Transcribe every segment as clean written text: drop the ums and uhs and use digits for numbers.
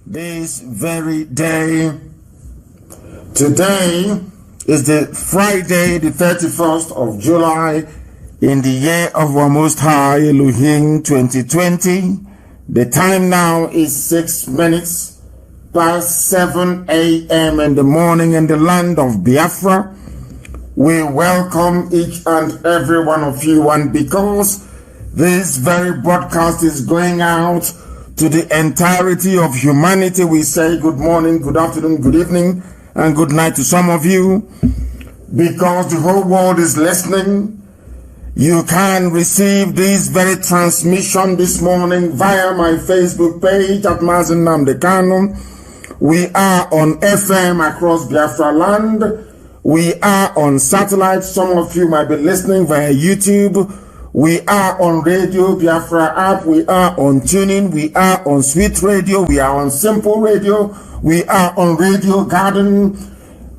this very day. Today is the Friday, the 31st of July, in the year of our Most High Elohim 2020. The time now is 6 minutes past 7 a.m. in the morning in the land of Biafra. We welcome each and every one of you, and because this very broadcast is going out to the entirety of humanity, we say good morning, good afternoon, good evening, and good night to some of you. Because the whole world is listening, you can receive this very transmission this morning via my Facebook page at Mazi Nnamdi KANU. We are on FM across Biafra land. We are on satellite. Some of you might be listening via YouTube. We are on Radio Biafra app. We are on TuneIn. We are on Sweet Radio. We are on Simple Radio. We are on Radio Garden.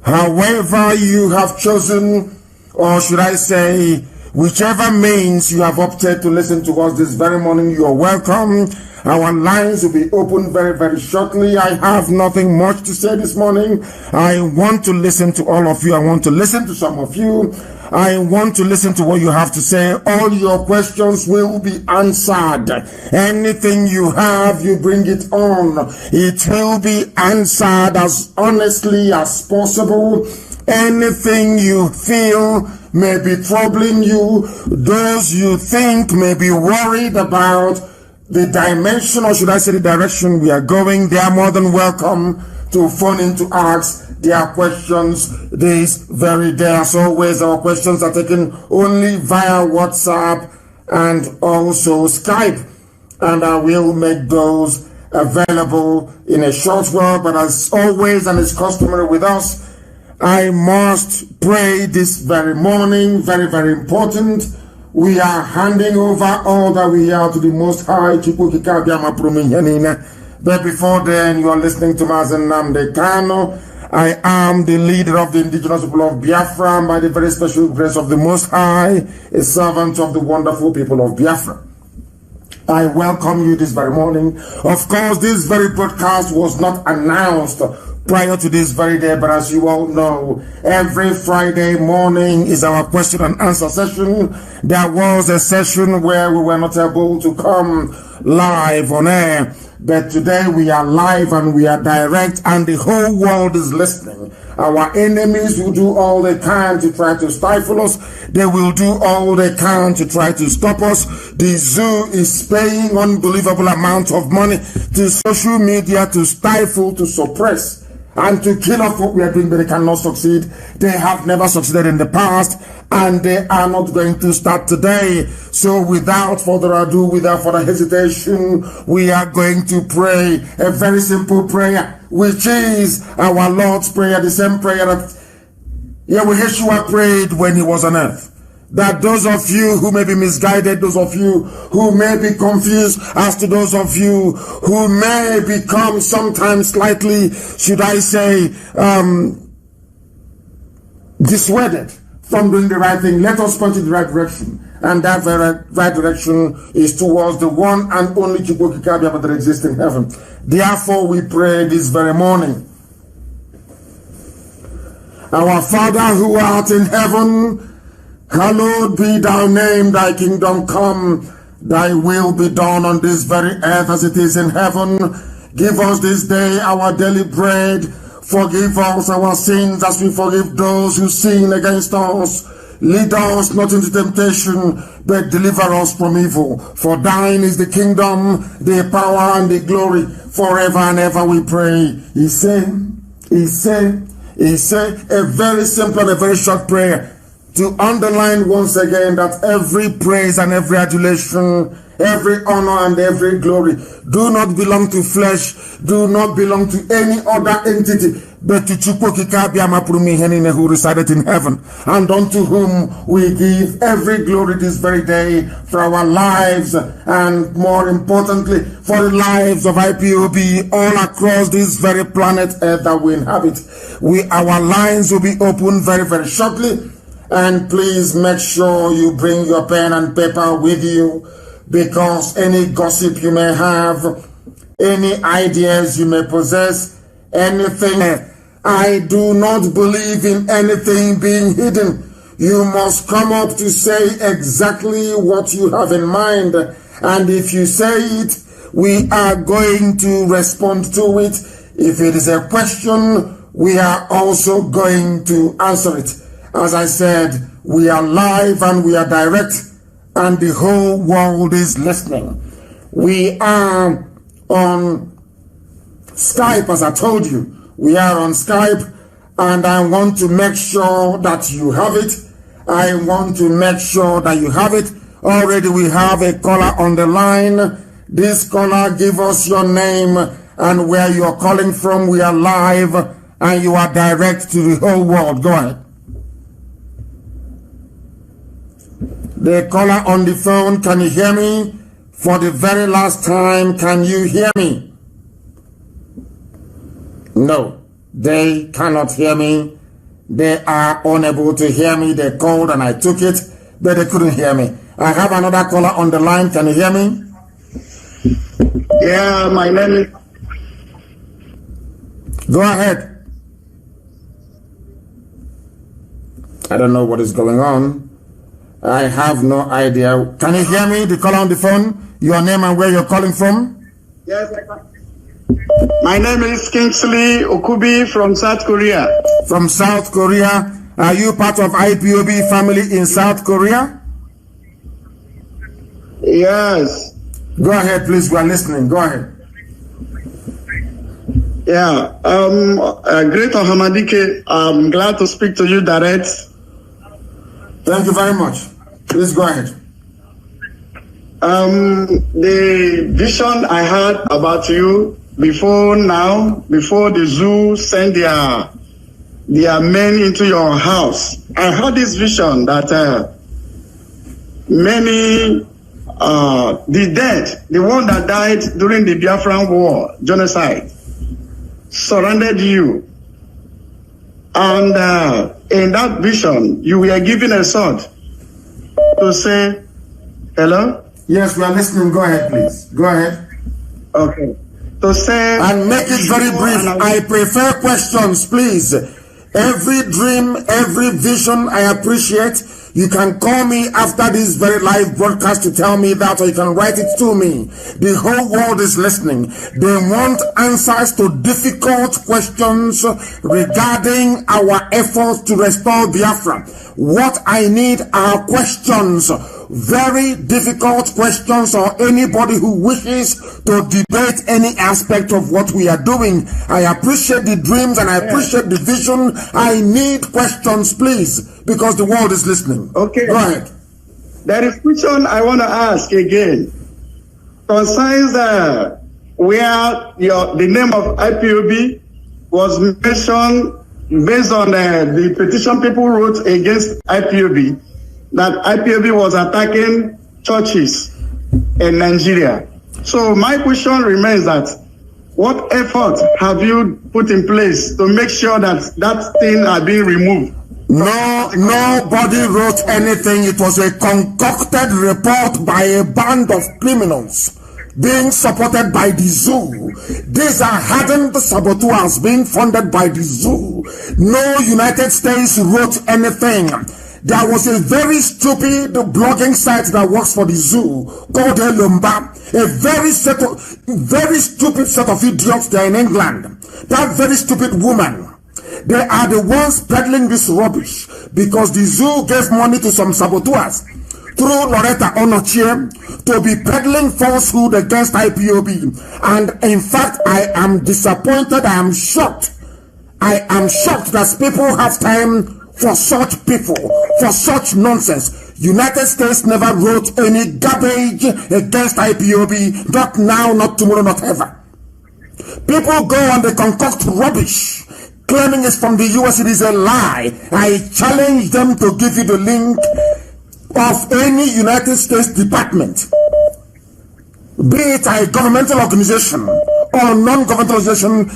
However you have chosen, or should I say, whichever means you have opted to listen to us this very morning, you are welcome. Our lines will be open very, very shortly. I have nothing much to say this morning. I want to listen to all of you. I want to listen to some of you. I want to listen to what you have to say. All your questions will be answered. Anything you have, you bring it on. It will be answered as honestly as possible. Anything you feel may be troubling you, those you think may be worried about the dimension, or should I say the direction we are going, they are more than welcome to phone in to ask their questions this very day. As always, our questions are taken only via WhatsApp and also Skype, and I will make those available in a short while. But as always, and it's customary with us, I must pray this very morning. Very, very important. We are handing over all that we are to the Most High. But before then, you are listening to Mazi Nnamdi KANU. I am the leader of the indigenous people of Biafra, and by the very special grace of the Most High, a servant of the wonderful people of Biafra. I welcome you this very morning. Of course, this very broadcast was not announced prior to this very day, but as you all know, every Friday morning is our question and answer session. There was a session where we were not able to come live on air, but today we are live and we are direct, and the whole world is listening. Our enemies will do all they can to try to stifle us. They will do all they can to try to stop us. The zoo is paying unbelievable amount of money to social media to stifle, to suppress, and to kill off what we are doing, but they cannot succeed. They have never succeeded in the past, and they are not going to start today. So without further ado, without further hesitation, we are going to pray a very simple prayer, which is our Lord's Prayer, the same prayer that Yeshua prayed when he was on earth. That those of you who may be misguided, those of you who may be confused, as to those of you who may become sometimes slightly, should I say, dissuaded from doing the right thing, let us point in the right direction. And that very right direction is towards the one and only Chukwu that exists in heaven. Therefore, we pray this very morning. Our Father who art in heaven, hallowed be thy name, thy kingdom come, thy will be done on this very earth as it is in heaven. Give us this day our daily bread. Forgive us our sins as we forgive those who sin against us. Lead us not into temptation, but deliver us from evil. For thine is the kingdom, the power, and the glory, forever and ever we pray. He said, a very simple and a very short prayer, to underline once again that every praise and every adulation, every honor and every glory do not belong to flesh, do not belong to any other entity, but to Chukwu who resided in heaven, and unto whom we give every glory this very day for our lives, and more importantly, for the lives of IPOB all across this very planet Earth that we inhabit. Our lines will be open very, very shortly. And please make sure you bring your pen and paper with you, because any gossip you may have, any ideas you may possess, anything. I do not believe in anything being hidden. You must come up to say exactly what you have in mind. And if you say it, we are going to respond to it. If it is a question, we are also going to answer it. As I said, we are live and we are direct, and the whole world is listening. We are on Skype, as I told you. We are on Skype, and I want to make sure that you have it. I want to make sure that you have it. Already we have a caller on the line. This caller, give us your name and where you are calling from. We are live, and you are direct to the whole world. Go ahead. The caller on the phone, can you hear me? For the very last time, can you hear me? No, they cannot hear me. They are unable to hear me. They called and I took it, but they couldn't hear me. I have another caller on the line. Can you hear me? Yeah, my name is... Go ahead. I don't know what is going on. I have no idea. Can you hear me? The caller on the phone, your name and where you're calling from? Yes, I can. My name is Kingsley Okubi from South Korea. From South Korea. Are you part of IPOB family in South Korea? Yes. Go ahead, please. We are listening. Go ahead. Yeah. Great Ohamadike, I'm glad to speak to you direct. Thank you very much. Please go ahead. The vision I had about you before the zoo sent their men into your house, I had this vision that many, the dead, the one that died during the Biafran war, genocide, surrounded you. And in that vision, you were given a sword to say, hello? Yes, we are listening. Go ahead, please. Go ahead. Okay. To say... And make it very brief. I prefer questions, please. Every dream, every vision, I appreciate. You can call me after this very live broadcast to tell me that, or you can write it to me. The whole world is listening. They want answers to difficult questions regarding our efforts to restore Biafra. What I need are questions, very difficult questions, or anybody who wishes to debate any aspect of what we are doing. I appreciate the dreams and I appreciate the vision. I need questions, please, because the world is listening. Okay. Go ahead. There is a question I want to ask again. Concerns where the name of IPOB was mentioned based on the petition people wrote against IPOB, that IPOB was attacking churches in Nigeria. So my question remains that what effort have you put in place to make sure that that thing are being removed? No, nobody wrote anything. It was a concocted report by a band of criminals being supported by the zoo. These are hardened saboteurs being funded by the zoo. No United States wrote anything. There was a very stupid blogging site that works for the zoo called Lumba. A very stupid set of idiots there in England. That very stupid woman. They are the ones peddling this rubbish because the zoo gave money to some saboteurs through Loretta Onochie to be peddling falsehood against IPOB. And in fact, I am disappointed. I am shocked. I am shocked that people have time for such people, for such nonsense. United States never wrote any garbage against IPOB. Not now, not tomorrow, not ever. People go and they concoct rubbish, claiming it's from the US. It is a lie. I challenge them to give you the link of any United States department, be it a governmental organization or non-governmental organization,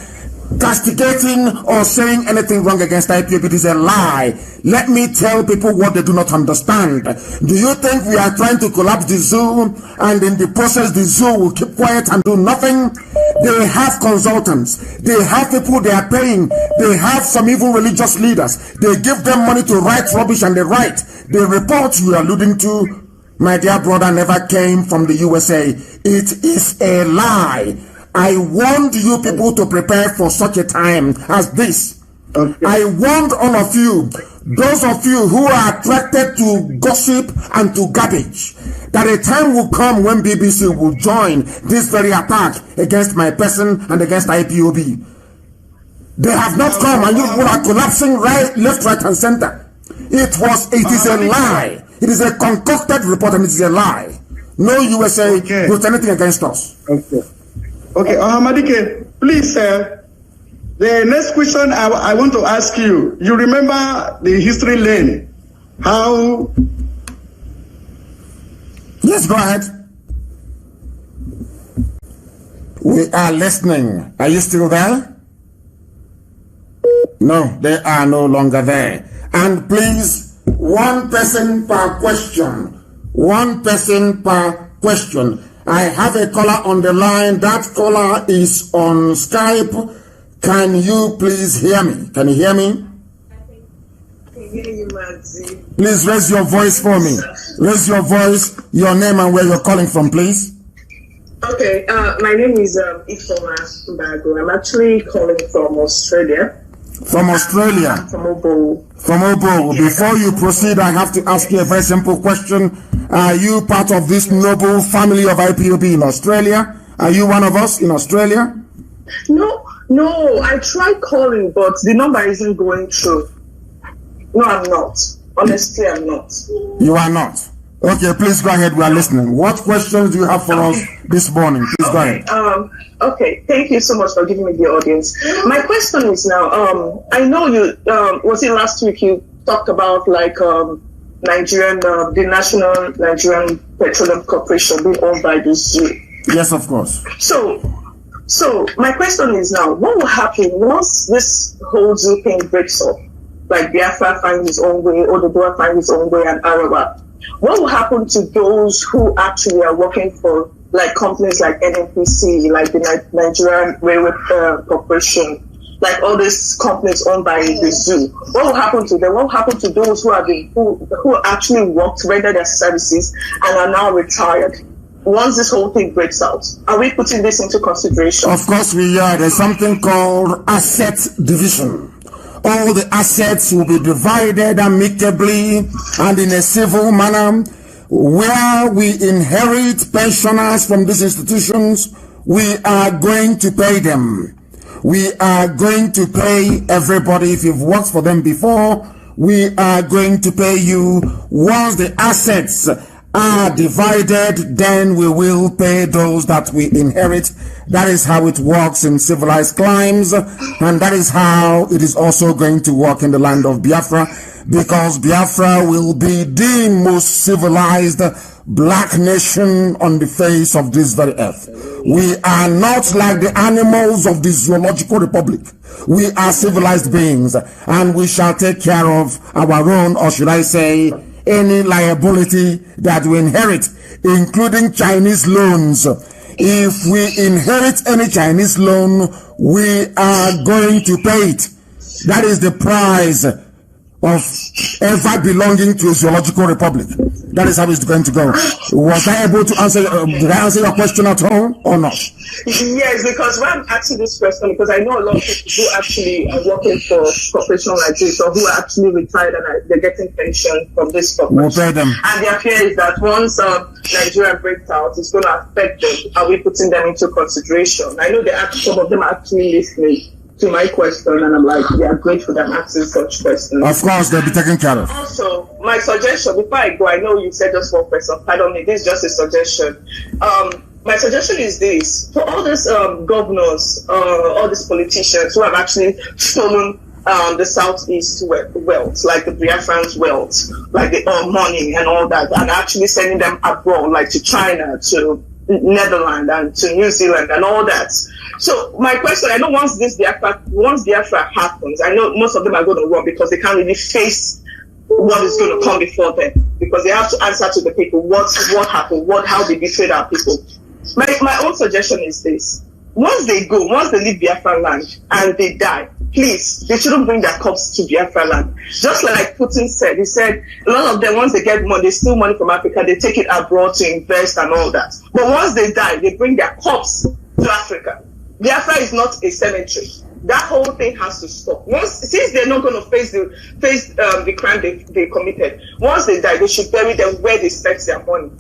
castigating or saying anything wrong against IPOB. It is a lie. Let me tell people what they do not understand. Do you think we are trying to collapse the zoo and in the process the zoo will keep quiet and do nothing? They have consultants. They have people they are paying. They have some even religious leaders. They give them money to write rubbish, and they write. The report you are alluding to, my dear brother, never came from the USA. It is a lie. I warned you people to prepare for such a time as this. Okay. I warned all of you, those of you who are attracted to gossip and to garbage, that a time will come when BBC will join this very attack against my person and against IPOB. They have not come, and you are collapsing right, left, right, and center. It is a lie. It is a concocted report, and it is a lie. No USA will do anything against us. Okay, Ahmadike, please, sir. The next question I want to ask you, you remember the history lane? How? Yes, go ahead. We are listening. Are you still there? No, they are no longer there. And please, one person per question. One person per question. I have a caller on the line. That caller is on Skype. Can you please hear me? Can you hear me? I can hear you, Mazi. Please raise your voice for me. Raise your voice, your name and where you're calling from, please. Okay, my name is Ifoma Mbago. I'm actually calling from Australia. From Australia? From Obo. From Obo. Before you proceed, I have to ask you a very simple question. Are you part of this noble family of IPOB in Australia? Are you one of us in Australia? No, I tried calling, but the number isn't going through. No, I'm not. Honestly, I'm not. You are not? Okay, please go ahead. We are listening. What questions do you have for us this morning? Please go ahead. Okay, thank you so much for giving me the audience. My question is now, I know you, was it last week you talked about like Nigerian, the National Nigerian Petroleum Corporation being owned by the zoo. Yes, of course. So my question is now, what will happen once this whole zoo thing breaks up? Like Biafra finds his own way, Oduduwa finds his own way, and Arawa. What will happen to those who actually are working for like companies like NNPC, like the Nigerian Railway Corporation, like all these companies owned by the zoo? What will happen to them? What will happen to those who actually worked, rendered their services, and are now retired? Once this whole thing breaks out, are we putting this into consideration? Of course we are. There's something called asset division. All the assets will be divided amicably and in a civil manner. Where we inherit pensioners from these institutions, we are going to pay them. We are going to pay everybody. If you've worked for them before, we are going to pay you. Once the assets are divided, then we will pay those that we inherit. That is how it works in civilized climes, and that is how it is also going to work in the land of Biafra, because Biafra will be the most civilized black nation on the face of this very earth. We are not like the animals of the zoological republic. We are civilized beings, and we shall take care of our own, or should I say, any liability that we inherit, including Chinese loans. If we inherit any Chinese loan, we are going to pay it. That is the price of ever belonging to a zoological republic. That is how it's going to go. Was I able to answer? Did I answer your question at all or not? Yes, because when I'm asking this question, because I know a lot of people who actually are working for corporations like this, or who are actually retired and they're getting pension from this corporation. We'll pay them. And their fear is that once Nigeria breaks out, it's going to affect them. Are we putting them into consideration? I know some of them are actually listening to my question, and I'm like, yeah, grateful that I'm asking such questions. Of course, they'll be taken care of. Also, my suggestion, before I go, I know you said just one question, pardon me, this is just a suggestion. My suggestion is this: for all these governors, all these politicians who have actually stolen the Southeast wealth, like the Biafrans' wealth, like the money and all that, and actually sending them abroad, like to China, to Netherlands, and to New Zealand, and all that. So my question, I know once Biafra happens, I know most of them are going to run because they can't really face what is going to come before them, because they have to answer to the people what happened, how they betrayed our people. My own suggestion is this: once they leave Biafra land and they die, please, they shouldn't bring their corpse to Biafra land. Just like Putin said, he said a lot of them, once they get money, they steal money from Africa, they take it abroad to invest and all that. But once they die, they bring their corpse to Africa. Biafra is not a cemetery. That whole thing has to stop. Since they're not going to face the crime they committed, once they die, they should bury them where they spent their money.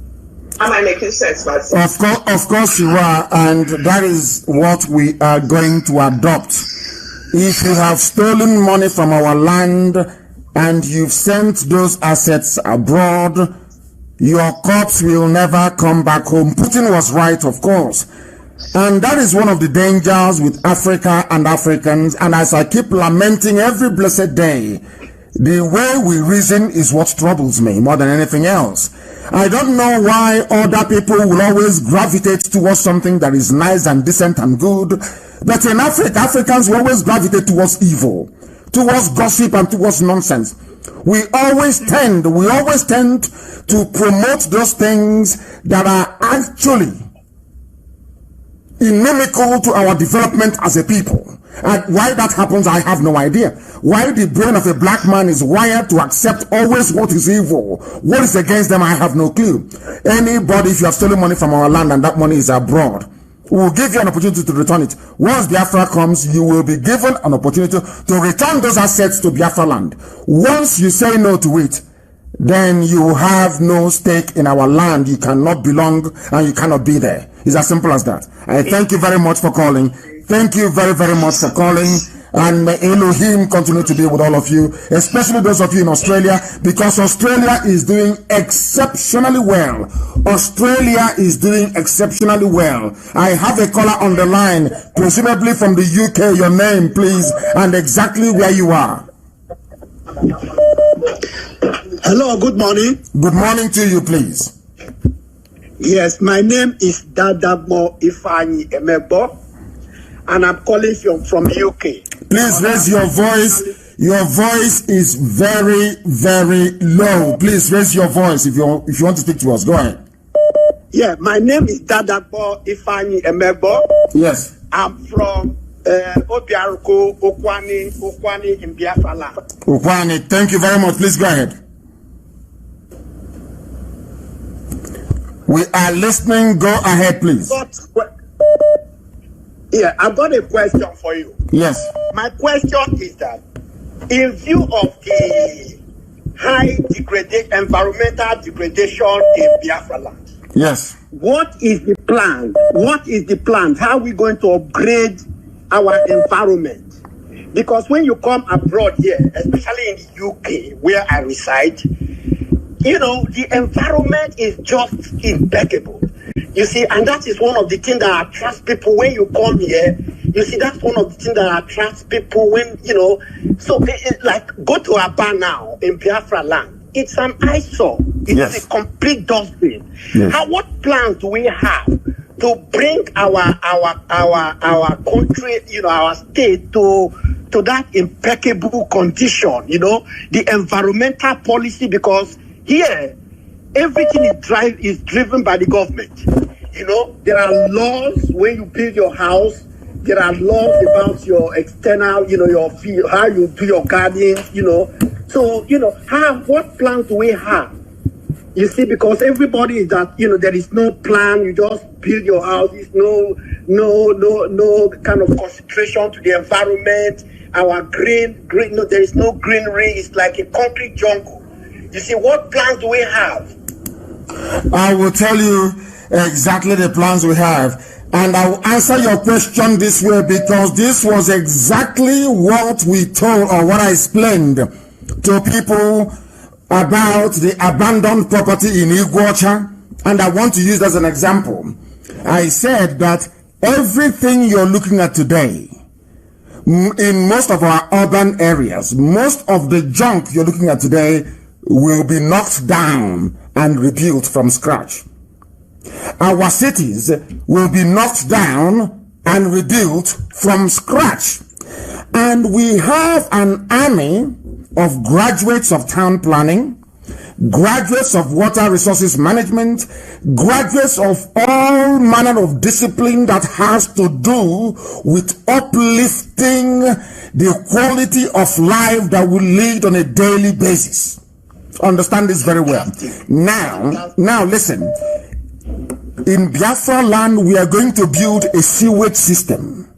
Am I making sense, Mazi? Of course you are, and that is what we are going to adopt. If you have stolen money from our land and you've sent those assets abroad, your corpse will never come back home. Putin was right, of course. And that is one of the dangers with Africa and Africans. And as I keep lamenting every blessed day, the way we reason is what troubles me more than anything else. I don't know why other people will always gravitate towards something that is nice and decent and good. But in Africa, Africans will always gravitate towards evil, towards gossip and towards nonsense. We always tend to promote those things that are actually inimical to our development as a people. And why that happens, I have no idea. Why the brain of a black man is wired to accept always what is evil, what is against them, I have no clue. Anybody, if you have stolen money from our land and that money is abroad, we will give you an opportunity to return it. Once Biafra comes, you will be given an opportunity to return those assets to Biafra land. Once you say no to it, then you have no stake in our land. You cannot belong and you cannot be there. It's as simple as that. I thank you very much for calling. Thank you very, very much for calling. And may Elohim continue to be with all of you, especially those of you in Australia, because Australia is doing exceptionally well. Australia is doing exceptionally well. I have a caller on the line, presumably from the UK. Your name, please, and exactly where you are. Hello, good morning. Good morning to you, please. Yes, my name is Dadabo Ifani Emebo, and I'm calling from UK. Please raise your voice. Your voice is very, very low. Please raise your voice if you want to speak to us. Go ahead. Yeah, my name is Dadabo Ifani Emebo. Yes. I'm from Obiaruko, Okwani in Biafra land. Okwani, thank you very much. Please go ahead. We are listening. Go ahead, please. Yeah, I've got a question for you. Yes. My question is that, in view of the high environmental degradation in Biafra land, yes, what is the plan? What is the plan? How are we going to upgrade our environment? Because when you come abroad here, especially in the UK, where I reside, you know, the environment is just impeccable. You see, and that is one of the things that attracts people when you come here. You see, that's one of the things that attracts people when, you know, so like go to Aba now in Biafra land. It's an eyesore. It's a complete dustbin. Yes. What plans do we have to bring our country, you know, our state to that impeccable condition, you know, the environmental policy, because here, everything is driven by the government. You know, there are laws when you build your house. There are laws about your external, you know, your field, how you do your gardening, you know. So, you know, what plans do we have? You see, because everybody is that, you know, there is no plan. You just build your house. There's no kind of concentration to the environment. Our green, no, there is no greenery. It's like a concrete jungle. You see, what plans do we have? I will tell you exactly the plans we have. And I will answer your question this way, because this was exactly what we told, or what I explained to people about the abandoned property in Iguacha. And I want to use that as an example. I said that everything you're looking at today, in most of our urban areas, most of the junk you're looking at today will be knocked down and rebuilt from scratch. Our cities will be knocked down and rebuilt from scratch. And we have an army of graduates of town planning, graduates of water resources management, graduates of all manner of discipline that has to do with uplifting the quality of life that we lead on a daily basis. Understand this very well. Now listen. In Biafra land, we are going to build a sewage system.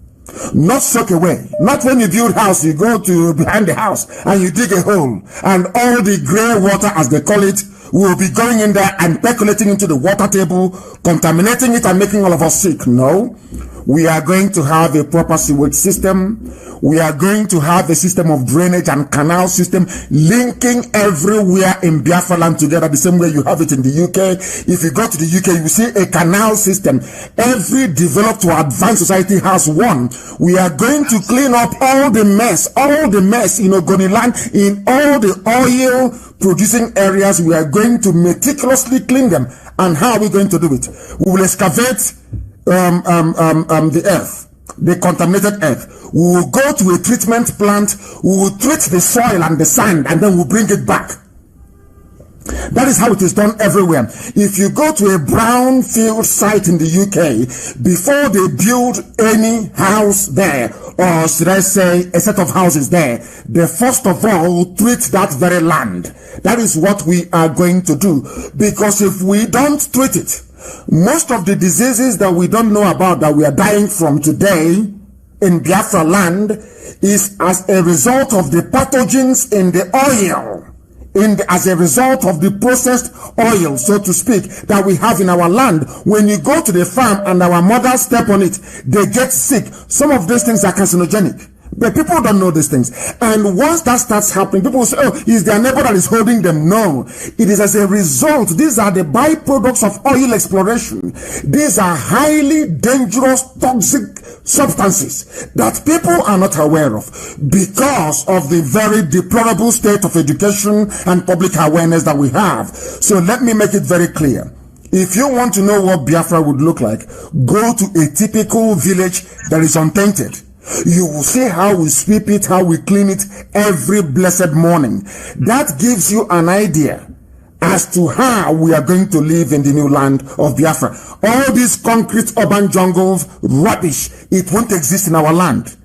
Not soak away. Not when you build house, you go to behind the house and you dig a hole, and all the grey water, as they call it, will be going in there and percolating into the water table, contaminating it and making all of us sick. No. We are going to have a proper sewage system. We are going to have a system of drainage and canal system linking everywhere in Biafra land together, the same way you have it in the UK. If you go to the UK, you see a canal system. Every developed or advanced society has one. We are going to clean up all the mess in Ogoni land, in all the oil producing areas. We are going to meticulously clean them. And how are we going to do it? We will excavate the earth, the contaminated earth. We will go to a treatment plant, we will treat the soil and the sand, and then we'll bring it back. That is how it is done everywhere. If you go to a brownfield site in the UK, before they build any house there, or should I say a set of houses there, they first of all treat that very land. That is what we are going to do. Because if we don't treat it, most of the diseases that we don't know about that we are dying from today in Biafra land is as a result of the pathogens in the oil, as a result of the processed oil, so to speak, that we have in our land. When you go to the farm and our mothers step on it, they get sick. Some of these things are carcinogenic. But people don't know these things. And once that starts happening, people will say, oh, is their neighbor that is holding them? No. It is as a result. These are the byproducts of oil exploration. These are highly dangerous, toxic substances that people are not aware of because of the very deplorable state of education and public awareness that we have. So let me make it very clear. If you want to know what Biafra would look like, go to a typical village that is untainted. You will see how we sweep it, how we clean it every blessed morning. That gives you an idea as to how we are going to live in the new land of Biafra. All these concrete urban jungles, rubbish, it won't exist in our land.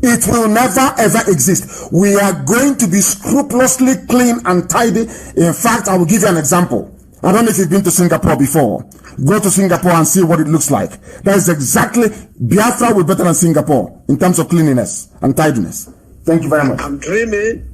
It will never ever exist. We are going to be scrupulously clean and tidy. In fact, I will give you an example. I don't know if you've been to Singapore before. Go to Singapore and see what it looks like. That is exactly, Biafra will be better than Singapore in terms of cleanliness and tidiness. Thank you very much. I'm dreaming.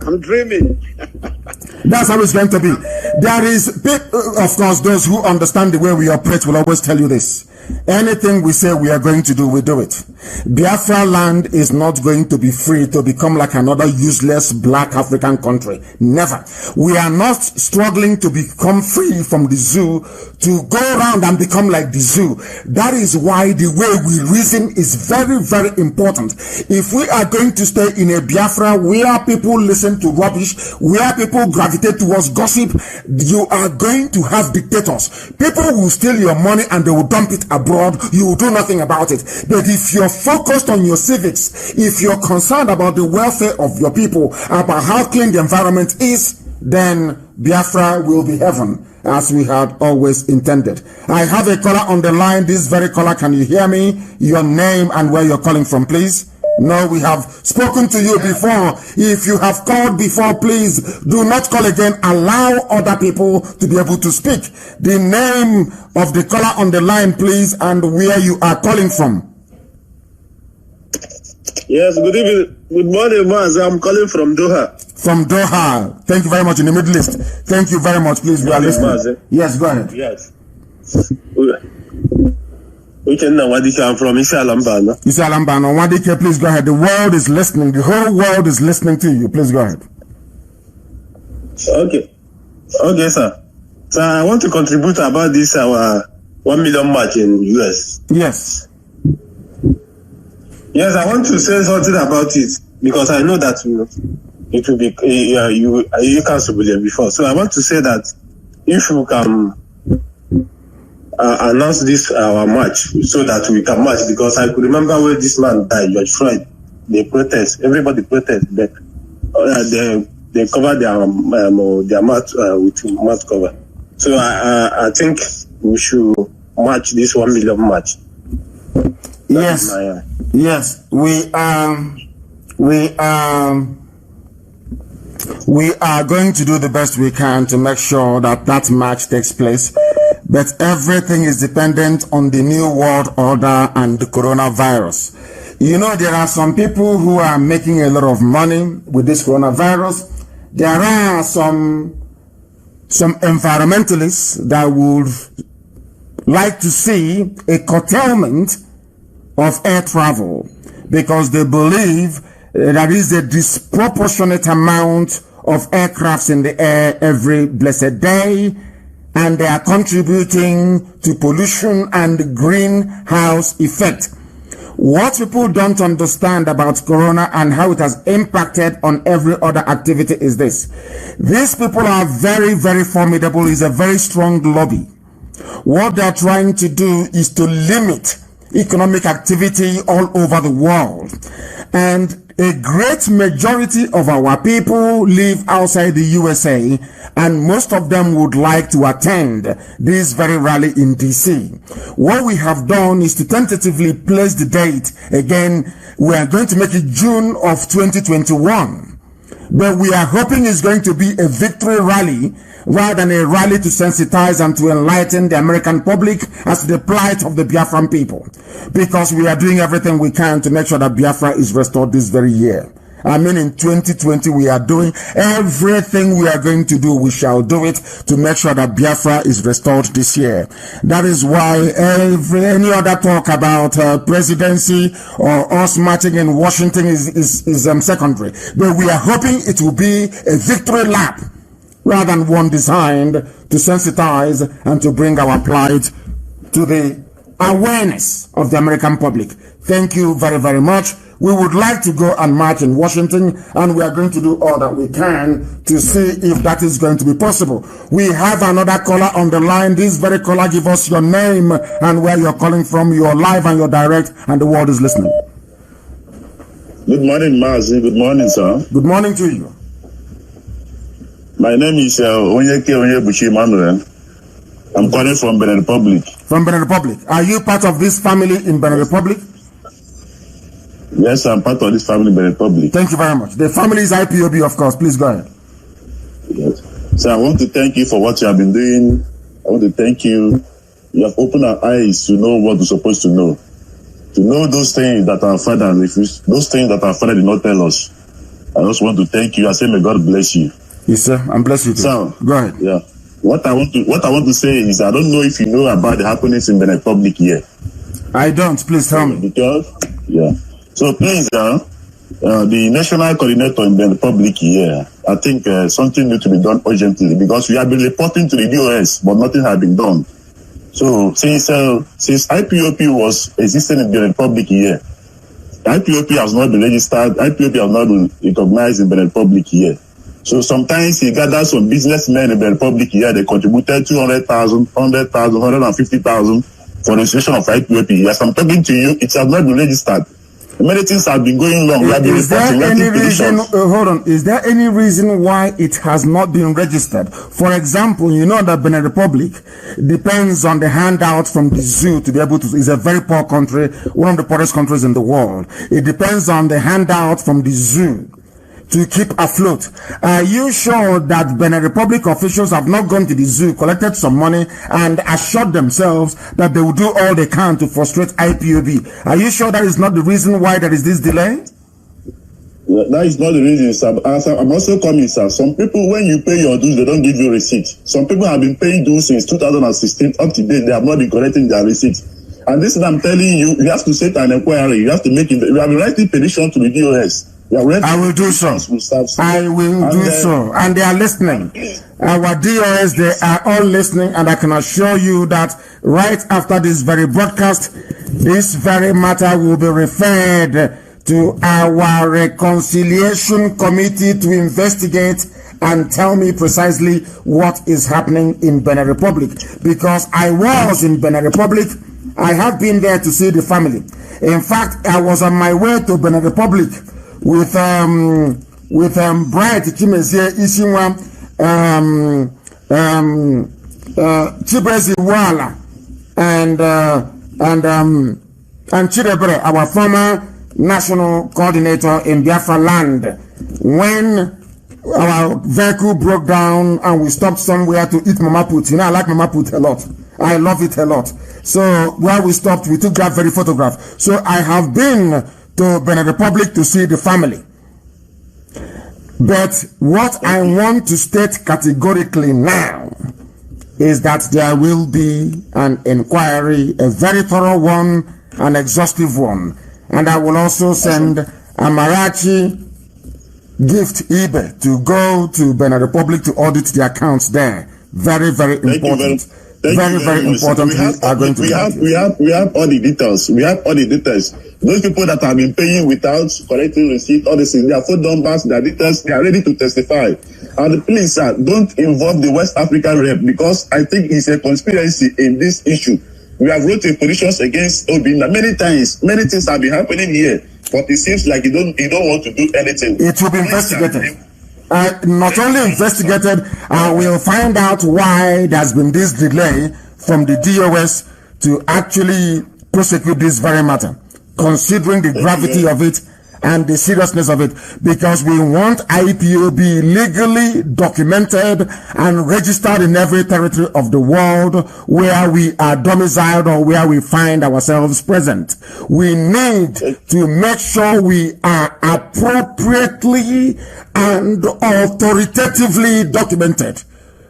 That's how it's going to be. There is, of course, those who understand the way we operate will always tell you this. Anything we say we are going to do, we do it. Biafra land is not going to be free to become like another useless black African country. Never. We are not struggling to become free from the zoo to go around and become like the zoo. That is why the way we reason is very, very important. If we are going to stay in a Biafra where people listen to rubbish, where people gravitate towards gossip, you are going to have dictators. People will steal your money and they will dump it abroad. You will do nothing about it. But if you're focused on your civics, if you're concerned about the welfare of your people, about how clean the environment is, then Biafra will be heaven, as we had always intended. I have a caller on the line. This very caller, can you hear me? Your name and where you're calling from, please. No, we have spoken to you before. If you have called before, please do not call again. Allow other people to be able to speak. The name of the caller on the line, please, and where you are calling from. Yes, good evening. Good morning, Mazi. I'm calling from Doha. From Doha. Thank you very much, in the Middle East. Thank you very much. Please, we are listening. Mazi. Yes, go ahead. Yes. I'm from Isalambano. Isalambano. Wadike, please go ahead. The world is listening. The whole world is listening to you. Please go ahead. Okay, sir. So I want to contribute about this our 1 million march in US. Yes. Yes, I want to say something about it because I know that it will be you can't believe before. So I want to say that if you can announce this our march so that we can march, because I could remember when this man died, George Floyd. They protest, everybody protest, but the they cover their mouth with mouth cover. So I think we should match this 1 million match. Yes, yes, we are going to do the best we can to make sure that that match takes place. But everything is dependent on the new world order and the coronavirus. You know, there are some people who are making a lot of money with this coronavirus. There are some environmentalists that would like to see a curtailment of air travel because they believe there is a disproportionate amount of aircrafts in the air every blessed day, and they are contributing to pollution and greenhouse effect. What people don't understand about corona and how it has impacted on every other activity is this. These people are very, very formidable. It's a very strong lobby. What they're trying to do is to limit economic activity all over the world. And a great majority of our people live outside the USA, and most of them would like to attend this very rally in DC. What we have done is to tentatively place the date. Again, we are going to make it June of 2021. But we are hoping it's going to be a victory rally rather than a rally to sensitize and to enlighten the American public as to the plight of the Biafran people. Because we are doing everything we can to make sure that Biafra is restored this very year. I mean, in 2020, we are doing everything we are going to do. We shall do it to make sure that Biafra is restored this year. That is why any other talk about presidency or us marching in Washington is secondary. But we are hoping it will be a victory lap rather than one designed to sensitize and to bring our plight to the awareness of the American public. Thank you very, very much. We would like to go and march in Washington, and we are going to do all that we can to see if that is going to be possible. We have another caller on the line. This very caller, give us your name and where you're calling from. You're live and you're direct, and the world is listening. Good morning, Mazi. Good morning, sir. Good morning to you. My name is Onyeke Onyebuchi Emmanuel. I'm calling from Benin Republic. From Benin Republic. Are you part of this family in Benin Republic? Yes, I'm part of this family in Benin Republic. Thank you very much. The family is IPOB, of course. Please go ahead. Yes. So I want to thank you for what you have been doing. I want to thank you. You have opened our eyes to know what we're supposed to know. To know those things that our father refused, those things that our father did not tell us. I just want to thank you. I say, may God bless you. Yes, sir. And bless you too. So, go ahead. Yeah. What I want to say is, I don't know if you know about the happenings in Benin Republic here. I don't. Please tell me. Because, yeah. So please, the national coordinator in Benin Republic here, I think something needs to be done urgently because we have been reporting to the DOS, but nothing has been done. So since IPOB was existing in Benin Republic here, IPOB has not been registered, IPOB has not been recognized in Benin Republic here. So sometimes he gathers some businessmen in the Republic here, they contributed 200,000, 100,000, 150,000 for the registration of IPOB. Yes, I'm talking to you, it has not been registered. Many things have been going wrong. Is there any reason, hold on, is there any reason why it has not been registered? For example, you know that Benin Republic depends on the handout from the zoo to be able to, it's a very poor country, one of the poorest countries in the world. It depends on the handout from the zoo to keep afloat. Are you sure that Benin Republic officials have not gone to the zoo, collected some money, and assured themselves that they will do all they can to frustrate IPOB? Are you sure that is not the reason why there is this delay? That is not the reason, sir. I'm also coming, sir. Some people, when you pay your dues, they don't give you a receipt. Some people have been paying dues since 2016 up to date. They have not been collecting their receipts. And this is what I'm telling you. You have to set an inquiry. You have to make it. You have been writing petition to the DOS. I will do so. I will do so. And they are listening. Our DOS, they are all listening. And I can assure you that right after this very broadcast, this very matter will be referred to our reconciliation committee to investigate and tell me precisely what is happening in Benin Republic. Because I was in Benin Republic. I have been there to see the family. In fact, I was on my way to Benin Republic with with Bright Chimezie Isinwa, Chibrezi Wala, and Chirebre, our former national coordinator in Biafra land, when our vehicle broke down and we stopped somewhere to eat mama put. You know, I like mama put a lot. I love it a lot. So where we stopped, we took that very photograph. So I have been to Benin Republic to see the family. But what I want to state categorically now is that there will be an inquiry, a very thorough one, an exhaustive one. And I will also send Amarachi Gift eBay to go to Benin Republic to audit the accounts there. Very, very important. Very important. We have all the details. We have all the details. Those people that have been paying without collecting receipt, all this, their phone numbers, their details, they are ready to testify. And please, sir, don't involve the West African rep, because I think it's a conspiracy in this issue. We have wrote petitions against Obinna many times. Many things have been happening here, but it seems like you don't want to do anything. It will be investigated. Not only investigated, we'll find out why there's been this delay from the DOS to actually prosecute this very matter, considering the gravity of it and the seriousness of it, because we want IPOB legally documented and registered in every territory of the world where we are domiciled or where we find ourselves present. We need to make sure we are appropriately and authoritatively documented,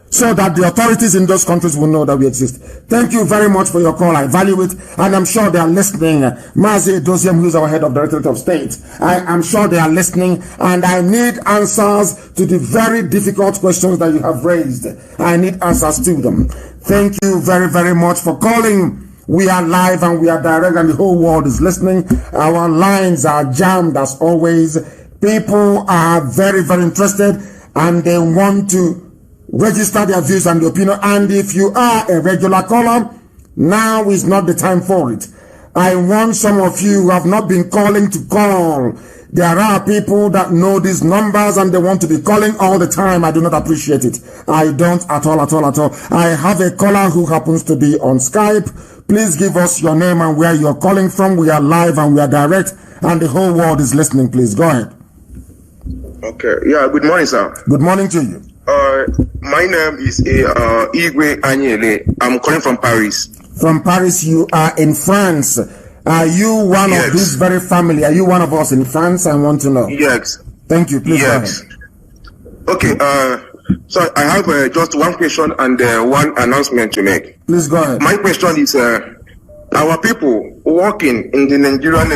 so that the authorities in those countries will know that we exist. Thank you very much for your call. I value it, and I'm sure they are listening. Mazi Nnamdi, who is our head of Directorate of State, I am sure they are listening, and I need answers to the very difficult questions that you have raised. I need answers to them. Thank you very, very much for calling. We are live and we are direct, and the whole world is listening. Our lines are jammed as always. People are very, very interested, and they want to register their views and the opinion. And if you are a regular caller, now is not the time for it. I want some of you who have not been calling to call. There are people that know these numbers and they want to be calling all the time. I do not appreciate it. I don't at all. I have a caller who happens to be on Skype. Please give us your name and where you're calling from. We are live and we are direct, and the whole world is listening. Please go ahead. Okay. Yeah, good morning, sir. Good morning to you. My name is Igwe Anyele. I'm calling from Paris. From Paris, you are in France. Are you one of this very family? Are you one of us in France? I want to know. Yes. Thank you. Please go ahead. Okay. So I have just one question and one announcement to make. Please go ahead. My question is, our people working in the Nigerian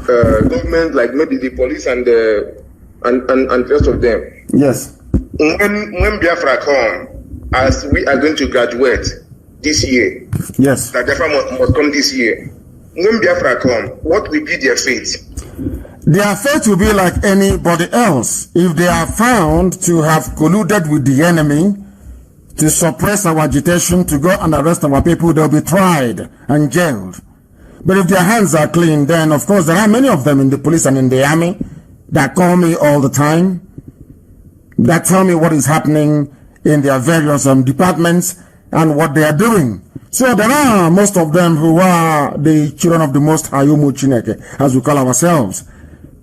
government, like maybe the police and the rest of them. Yes. When Biafra come, as we are going to graduate this year. Yes. That Biafra must come this year. When Biafra come, what will be their fate? Their fate will be like anybody else. If they are found to have colluded with the enemy to suppress our agitation, to go and arrest our people, they'll be tried and jailed. But if their hands are clean, then of course there are many of them in the police and in the army that call me all the time, that tell me what is happening in their various departments and what they are doing. So there are most of them who are the children of the Most High, Chineke, as we call ourselves.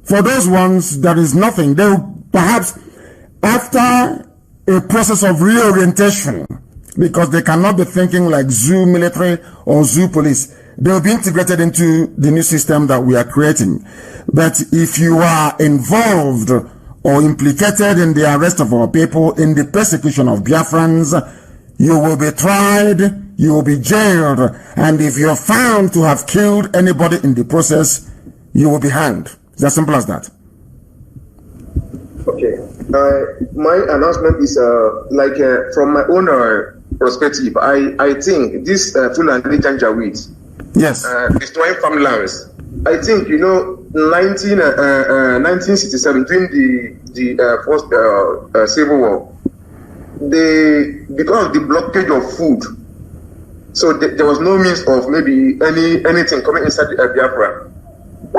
For those ones, there is nothing. They will perhaps, after a process of reorientation, because they cannot be thinking like zoo military or zoo police, they will be integrated into the new system that we are creating. But if you are involved or implicated in the arrest of our people, in the persecution of Biafrans, you will be tried, you will be jailed, and if you're found to have killed anybody in the process, you will be hanged. It's as simple as that. Okay. My announcement is from my own perspective. I think this Fulani Janjaweed, yes, destroying farmlands. I think 1967 during the first Civil War, because of the blockage of food, so there was no means of maybe anything coming inside Biafra.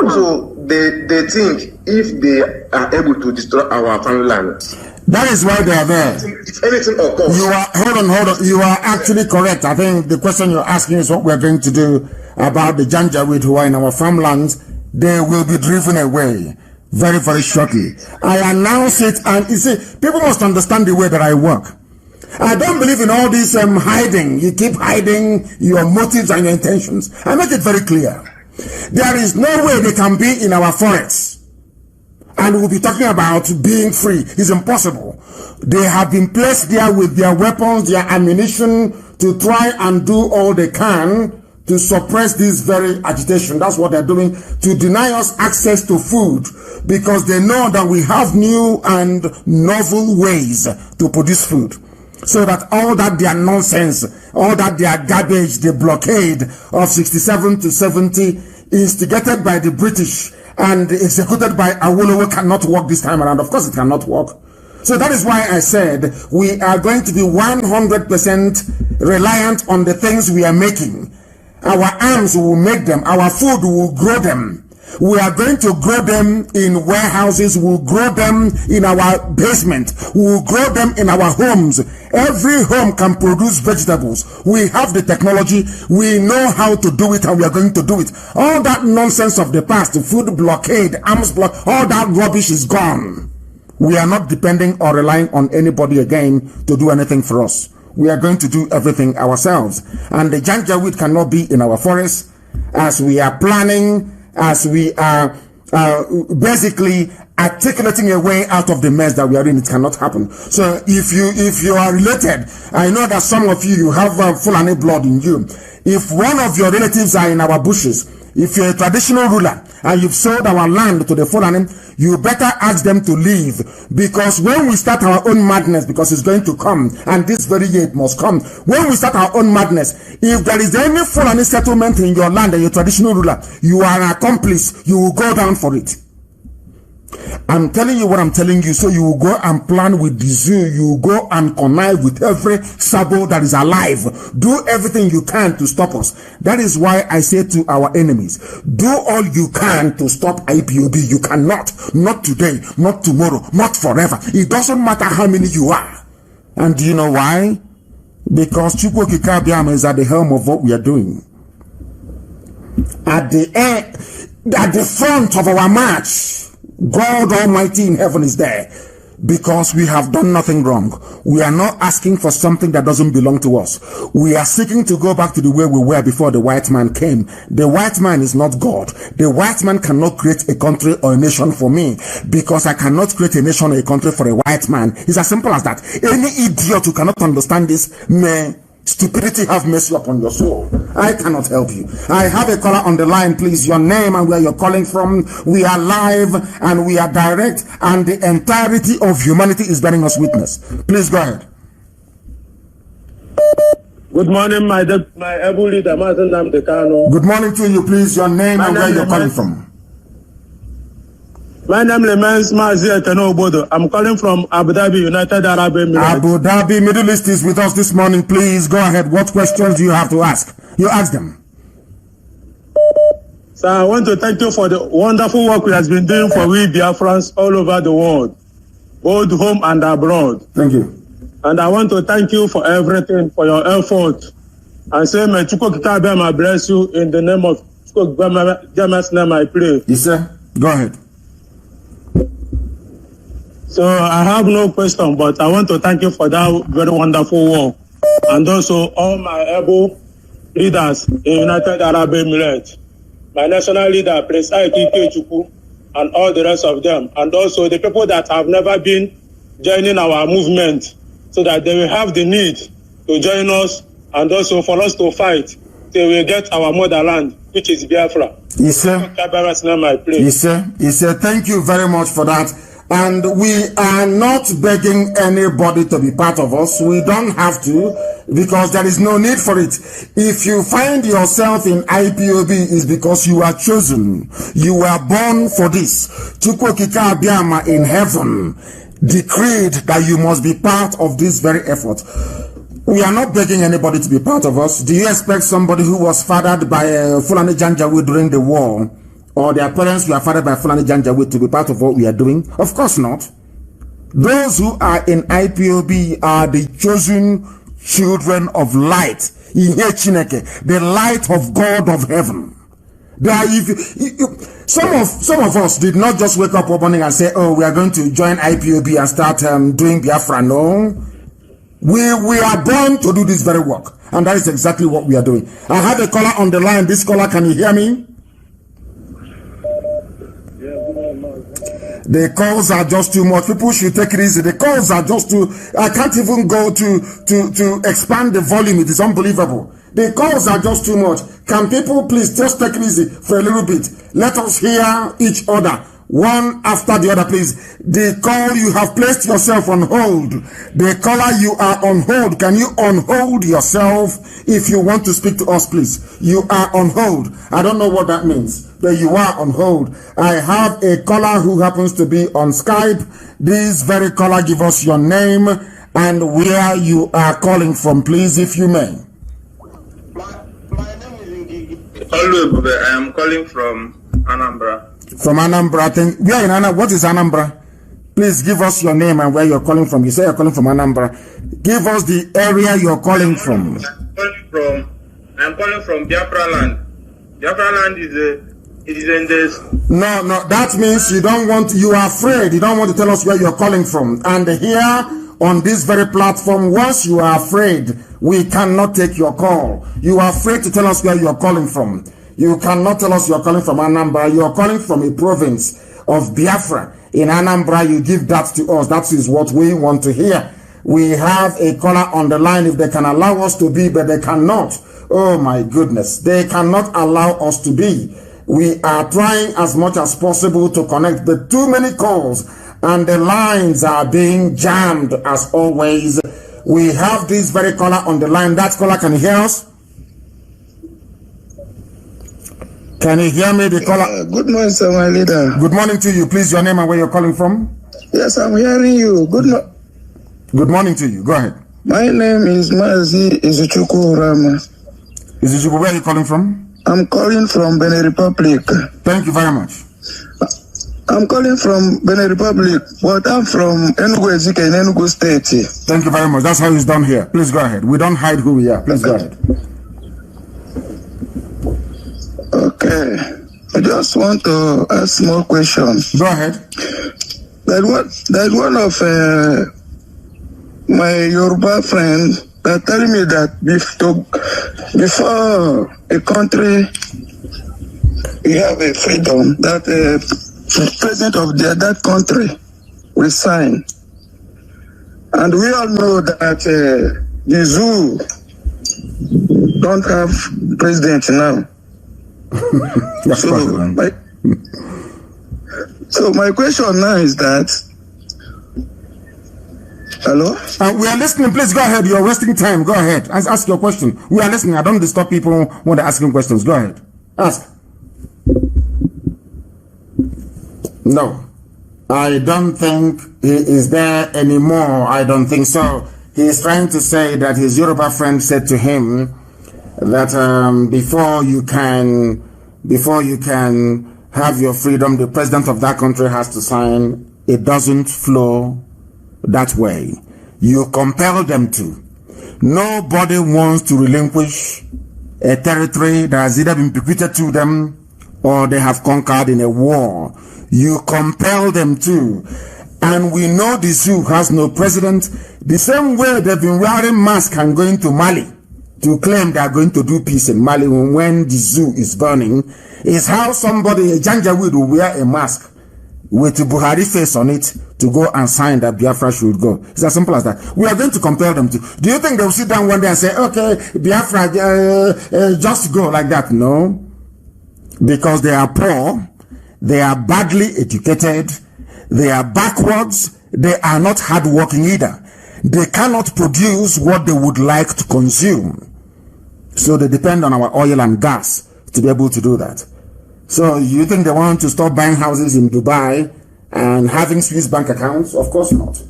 So they think if they are able to destroy our farmland, that is why they are there. If anything occurs, hold on. You are actually correct. I think the question you're asking is what we're going to do about the Janjaweed who are in our farmlands. They will be driven away very, very shortly. I announce it, and you see, people must understand the way that I work. I don't believe in all this hiding. You keep hiding your motives and your intentions. I make it very clear. There is no way they can be in our forests. And we'll be talking about being free. It's impossible. They have been placed there with their weapons, their ammunition, to try and do all they can to suppress this very agitation. That's what they're doing, to deny us access to food, because they know that we have new and novel ways to produce food. So that all that their nonsense, all that their garbage, the blockade of 67 to 70, instigated by the British and executed by Awolowo, cannot work this time around. Of course it cannot work. So that is why I said we are going to be 100% reliant on the things we are making. Our arms will make them, our food will grow them. We are going to grow them in warehouses, we'll grow them in our basement, we'll grow them in our homes. Every home can produce vegetables. We have the technology, we know how to do it, and we are going to do it. All that nonsense of the past, the food blockade, arms block, all that rubbish is gone. We are not depending or relying on anybody again to do anything for us. We are going to do everything ourselves. And the Janjaweed cannot be in our forests, as we are planning, as we are basically articulating a way out of the mess that we are in. It cannot happen. So if you are related, I know that some of you have Fulani blood in you. If one of your relatives are in our bushes, if you're a traditional ruler and you've sold our land to the Fulani, you better ask them to leave, because when we start our own madness, because it's going to come, and this very year it must come, when we start our own madness, if there is any Fulani settlement in your land and you're a traditional ruler, you are an accomplice, you will go down for it. I'm telling you what I'm telling you, so you will go and plan with the zoo, you will go and connive with every sabo that is alive. Do everything you can to stop us. That is why I say to our enemies, do all you can to stop IPOB. You cannot. Not today, not tomorrow, not forever. It doesn't matter how many you are. And do you know why? Because Chukwu Okike Abiama is at the helm of what we are doing. At the front of our march, God Almighty in heaven is there, because we have done nothing wrong. We are not asking for something that doesn't belong to us. We are seeking to go back to the way we were before the white man came. The white man is not God. The white man cannot create a country or a nation for me, because I cannot create a nation or a country for a white man. It's as simple as that. Any idiot who cannot understand this, may stupidity have mercy upon your soul. I cannot help you. I have a caller on the line, please. Your name and where you're calling from. We are live and we are direct, and the entirety of humanity is bearing us witness. Please go ahead. Good morning, my able leader, Mazi Nnamdi KANU. Good morning to you, please. Your name and where you're calling from. My name is Mazi Nnamdi. I'm calling from Abu Dhabi, United Arab Emirates. Abu Dhabi, Middle East is with us this morning. Please go ahead. What questions do you have to ask? You ask them. So I want to thank you for the wonderful work we have been doing for we Biafrans all over the world, both home and abroad. Thank you. And I want to thank you for everything, for your effort. And say, may Chukwu Okike Abiama bless you in the name of Chukwu Okike Abiama's name I pray. Yes, sir. Go ahead. So I have no question, but I want to thank you for that very wonderful work. And also all my able leaders in United Arab Emirates, my national leader, Prince Ikeke Chukwu, and all the rest of them. And also the people that have never been joining our movement, so that they will have the need to join us, and also for us to fight till we get our motherland, which is Biafra. Yes, sir. Yes, sir. Yes, sir. Thank you very much for that. And we are not begging anybody to be part of us. We don't have to, because there is no need for it. If you find yourself in IPOB, it's because you are chosen. You were born for this. Chukwu Okike Abiama in heaven decreed that you must be part of this very effort. We are not begging anybody to be part of us. Do you expect somebody who was fathered by Fulani Janjaweed during the war or their parents were fathered by Fulani Janjaweed to be part of what we are doing? Of course not. Those who are in IPOB are the chosen children of light. The light of God of heaven. Some of us did not just wake up one morning and say, oh, we are going to join IPOB and start doing Biafra. No. We are born to do this very work. And that is exactly what we are doing. I have a caller on the line. This caller, can you hear me? The calls are just too much. People should take it easy. The calls are just too... I can't even go to expand the volume. It is unbelievable. The calls are just too much. Can people please just take it easy for a little bit? Let us hear each other. One after the other, please. The call, you have placed yourself on hold. The caller, you are on hold. Can you unhold yourself if you want to speak to us, please? You are on hold. I don't know what that means, but you are on hold. I have a caller who happens to be on Skype. This very caller, give us your name and where you are calling from, please, if you may. My name is Ngigi. I am calling from Anambra. From Anambra, I think. We are in Anambra. What is Anambra? Please give us your name and where you're calling from. You say you're calling from Anambra. Give us the area you're calling from. I'm calling from Biafra land. Biafra land is in this. No, that means you don't want, you are afraid. You don't want to tell us where you're calling from. And here on this very platform, once you are afraid, we cannot take your call. You are afraid to tell us where you're calling from. You cannot tell us you're calling from Anambra. You're calling from a province of Biafra. In Anambra, you give that to us. That is what we want to hear. We have a caller on the line if they can allow us to be, but they cannot. Oh my goodness. They cannot allow us to be. We are trying as much as possible to connect, but too many calls and the lines are being jammed as always. We have this very caller on the line. That caller, can you hear us? Can you hear me, the caller? Good morning, sir, my leader. Good morning to you. Please, your name and where you're calling from. Yes, I'm hearing you. Good morning to you. Go ahead. My name is Mazi Nnamdi. Izuchukwu, where are you calling from? I'm calling from Benin Republic. Thank you very much. I'm calling from Benin Republic, but I'm from Enugu Ezike in Enugu State. Thank you very much. That's how it's done here. Please go ahead. We don't hide who we are. Please go ahead. Okay, I just want to ask more questions. Go ahead. That one of my Yoruba friend that telling me that before a country you have a freedom, that the president of that country will sign, and we all know that the zoo don't have president now. So my question now is that, hello? We are listening. Please go ahead. You're wasting time. Go ahead. Ask your question. We are listening. I don't disturb people when they're asking questions. Go ahead. Ask. No. I don't think he is there anymore. I don't think so. He is trying to say that his Yoruba friend said to him that before you can have your freedom, the president of that country has to sign. It doesn't flow that way. You compel them to. Nobody wants to relinquish a territory that has either been bequeathed to them or they have conquered in a war. You compel them to. And we know the zoo has no president. The same way they've been wearing masks and going to Mali to claim they are going to do peace in Mali when the zoo is burning, is how somebody, a Janjaweed, will wear a mask with the Buhari face on it to go and sign that Biafra should go. It's as simple as that. We are going to compel them to. Do you think they will sit down one day and say, okay, Biafra, just go like that? No. Because they are poor, they are badly educated, they are backwards, they are not hardworking either. They cannot produce what they would like to consume. So they depend on our oil and gas to be able to do that. So you think they want to stop buying houses in Dubai and having Swiss bank accounts? Of course not.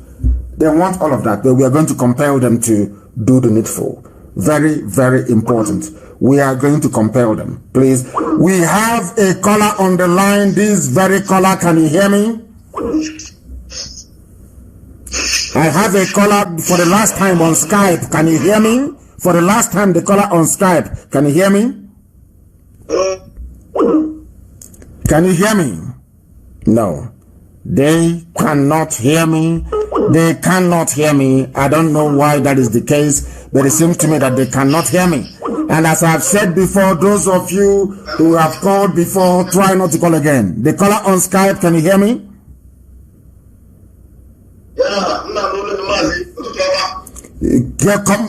They want all of that, but we are going to compel them to do the needful. Very, very important. we are going to compel them. Please. We have a caller on the line. This very caller, can you hear me? I have a caller for the last time on Skype. Can you hear me? For the last time, the caller on Skype. Can you hear me? Can you hear me? No. They cannot hear me. They cannot hear me. I don't know why that is the case, but it seems to me that they cannot hear me. And as I've said before, those of you who have called before, try not to call again. The caller on Skype, can you hear me? Yeah, come.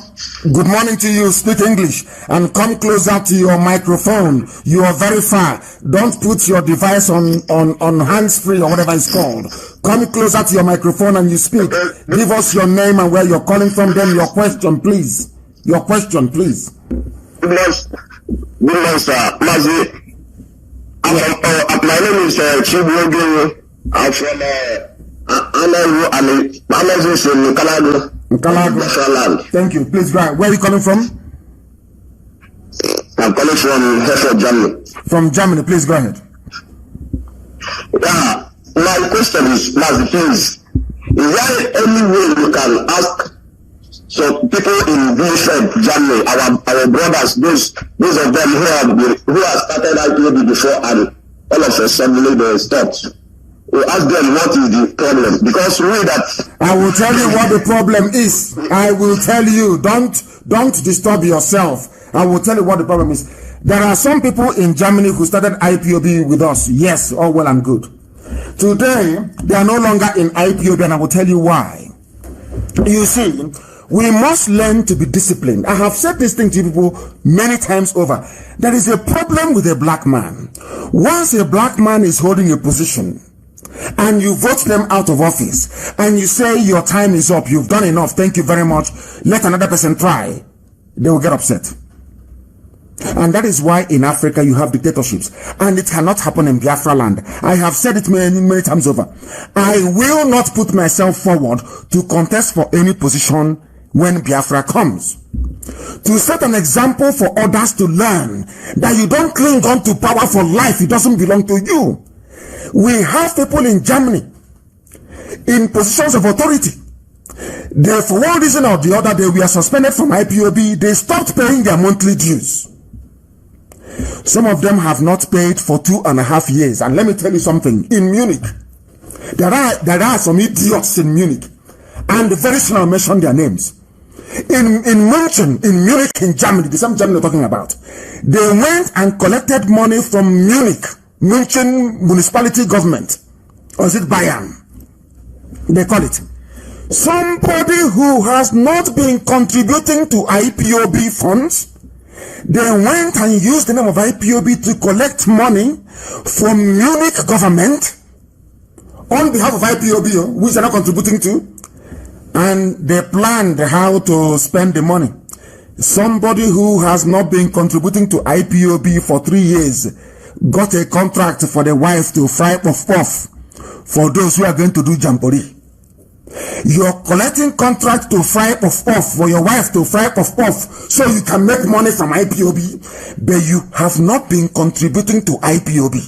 Good morning to you. Speak English and come closer to your microphone. You are very far. Don't put your device on hands-free or whatever it's called. Come closer to your microphone and you speak. Give us your name and where you're calling from. Then your question, please. Your question, please. Good morning, sir. Mazi. My name is Chibu. I'm from Amazon, Canada. Thank you. Please go ahead. Where are you calling from? I'm calling from Germany. From Germany. Please go ahead. Yeah. My question is, Mazi, please, is there any way we can ask some people in Bielefeld, Germany, our brothers, those of them who have started IPOB before and all of a sudden they stopped? We ask them what is the problem, because I will tell you what the problem is. I will tell you. Don't disturb yourself. I will tell you what the problem is. There are some people in Germany who started IPOB with us. Yes, all well and good. Today, they are no longer in IPOB, and I will tell you why. You see, we must learn to be disciplined. I have said this thing to people many times over. There is a problem with a black man. Once a black man is holding a position, and you vote them out of office, and you say your time is up, you've done enough, thank you very much, let another person try, they will get upset. And that is why in Africa you have dictatorships, and it cannot happen in Biafra land. I have said it many times over. I will not put myself forward to contest for any position when Biafra comes. To set an example for others to learn that you don't cling on to power for life, it doesn't belong to you. We have people in Germany in positions of authority. They, for one reason or the other, they were suspended from IPOB. They stopped paying their monthly dues. Some of them have not paid for 2.5 years. And let me tell you something. In Munich, there are some idiots in Munich. And very soon I'll mention their names. In Munich, in Germany, the same Germany we're talking about, they went and collected money from München municipality government, or is it Bayern? They call it. Somebody who has not been contributing to IPOB funds, they went and used the name of IPOB to collect money from Munich government on behalf of IPOB, which they are not contributing to, and they planned how to spend the money. Somebody who has not been contributing to IPOB for 3 years got a contract for the wife to fry puff for those who are going to do jamboree. You're collecting contract to fry puff for your wife to fry puff so you can make money from IPOB, but you have not been contributing to IPOB.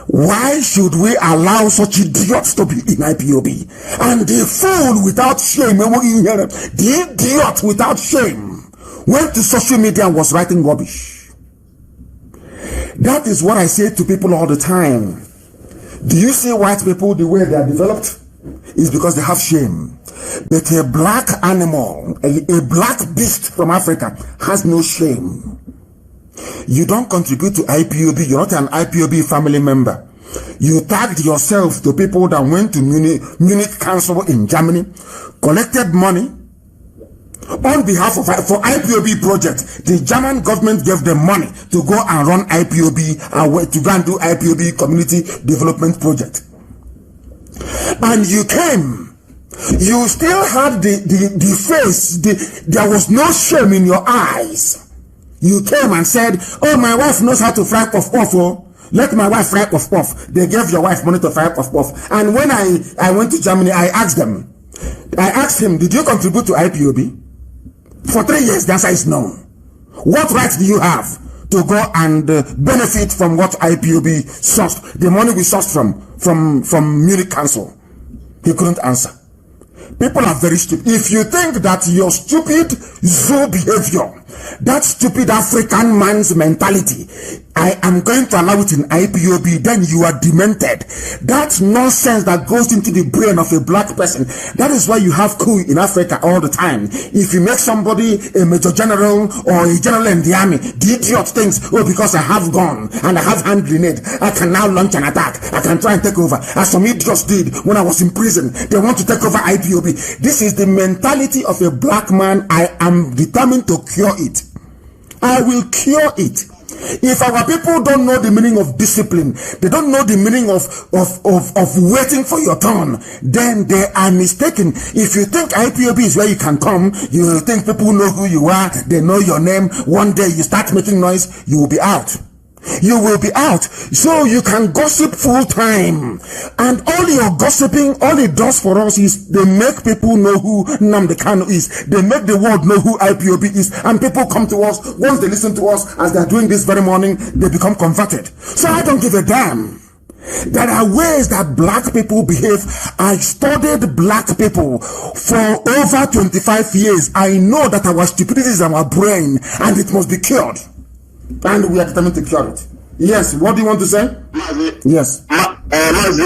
Why should we allow such idiots to be in IPOB? And the fool without shame, the idiot without shame, went to social media and was writing rubbish. That is what I say to people all the time. Do you see white people the way they are developed? It's because they have shame. But a black animal, a black beast from Africa has no shame. You don't contribute to IPOB. You're not an IPOB family member. You tagged yourself to people that went to Munich Council in Germany, collected money on behalf of for IPOB project. The German government gave them money to go and run IPOB and to go and do IPOB community development project. And you came, you still had the face, there was no shame in your eyes. You came and said, oh, my wife knows how to fry puff puff, oh. Let my wife fry puff puff. They gave your wife money to fry puff puff. And when I went to Germany, I asked him, did you contribute to IPOB? For 3 years, the answer is no. What right do you have to go and benefit from what IPOB sourced, the money we sourced from Munich Council? He couldn't answer. People are very stupid. If you think that your stupid zoo behavior, that stupid African man's mentality, I am going to allow it in IPOB, then you are demented. That nonsense that goes into the brain of a black person. That is why you have coup in Africa all the time. If you make somebody a major general or a general in the army, the idiot thinks, oh, because I have gun and I have hand grenade, I can now launch an attack. I can try and take over. As some idiots did when I was in prison. They want to take over IPOB. This is the mentality of a black man. I am determined to cure it. I will cure it. If our people don't know the meaning of discipline, they don't know the meaning of waiting for your turn, then they are mistaken. If you think IPOB is where you can come, you think people know who you are, they know your name, one day you start making noise, you will be out. You will be out. So you can gossip full time. And all your gossiping, all it does for us is they make people know who Nnamdi KANU is. They make the world know who IPOB is. And people come to us. Once they listen to us, as they're doing this very morning, they become converted. So I don't give a damn. There are ways that black people behave. I studied black people for over 25 years. I know that our stupidity is our brain and it must be cured. And we are determined to cure it. Yes, what do you want to say? Mazi, yes. Mazi,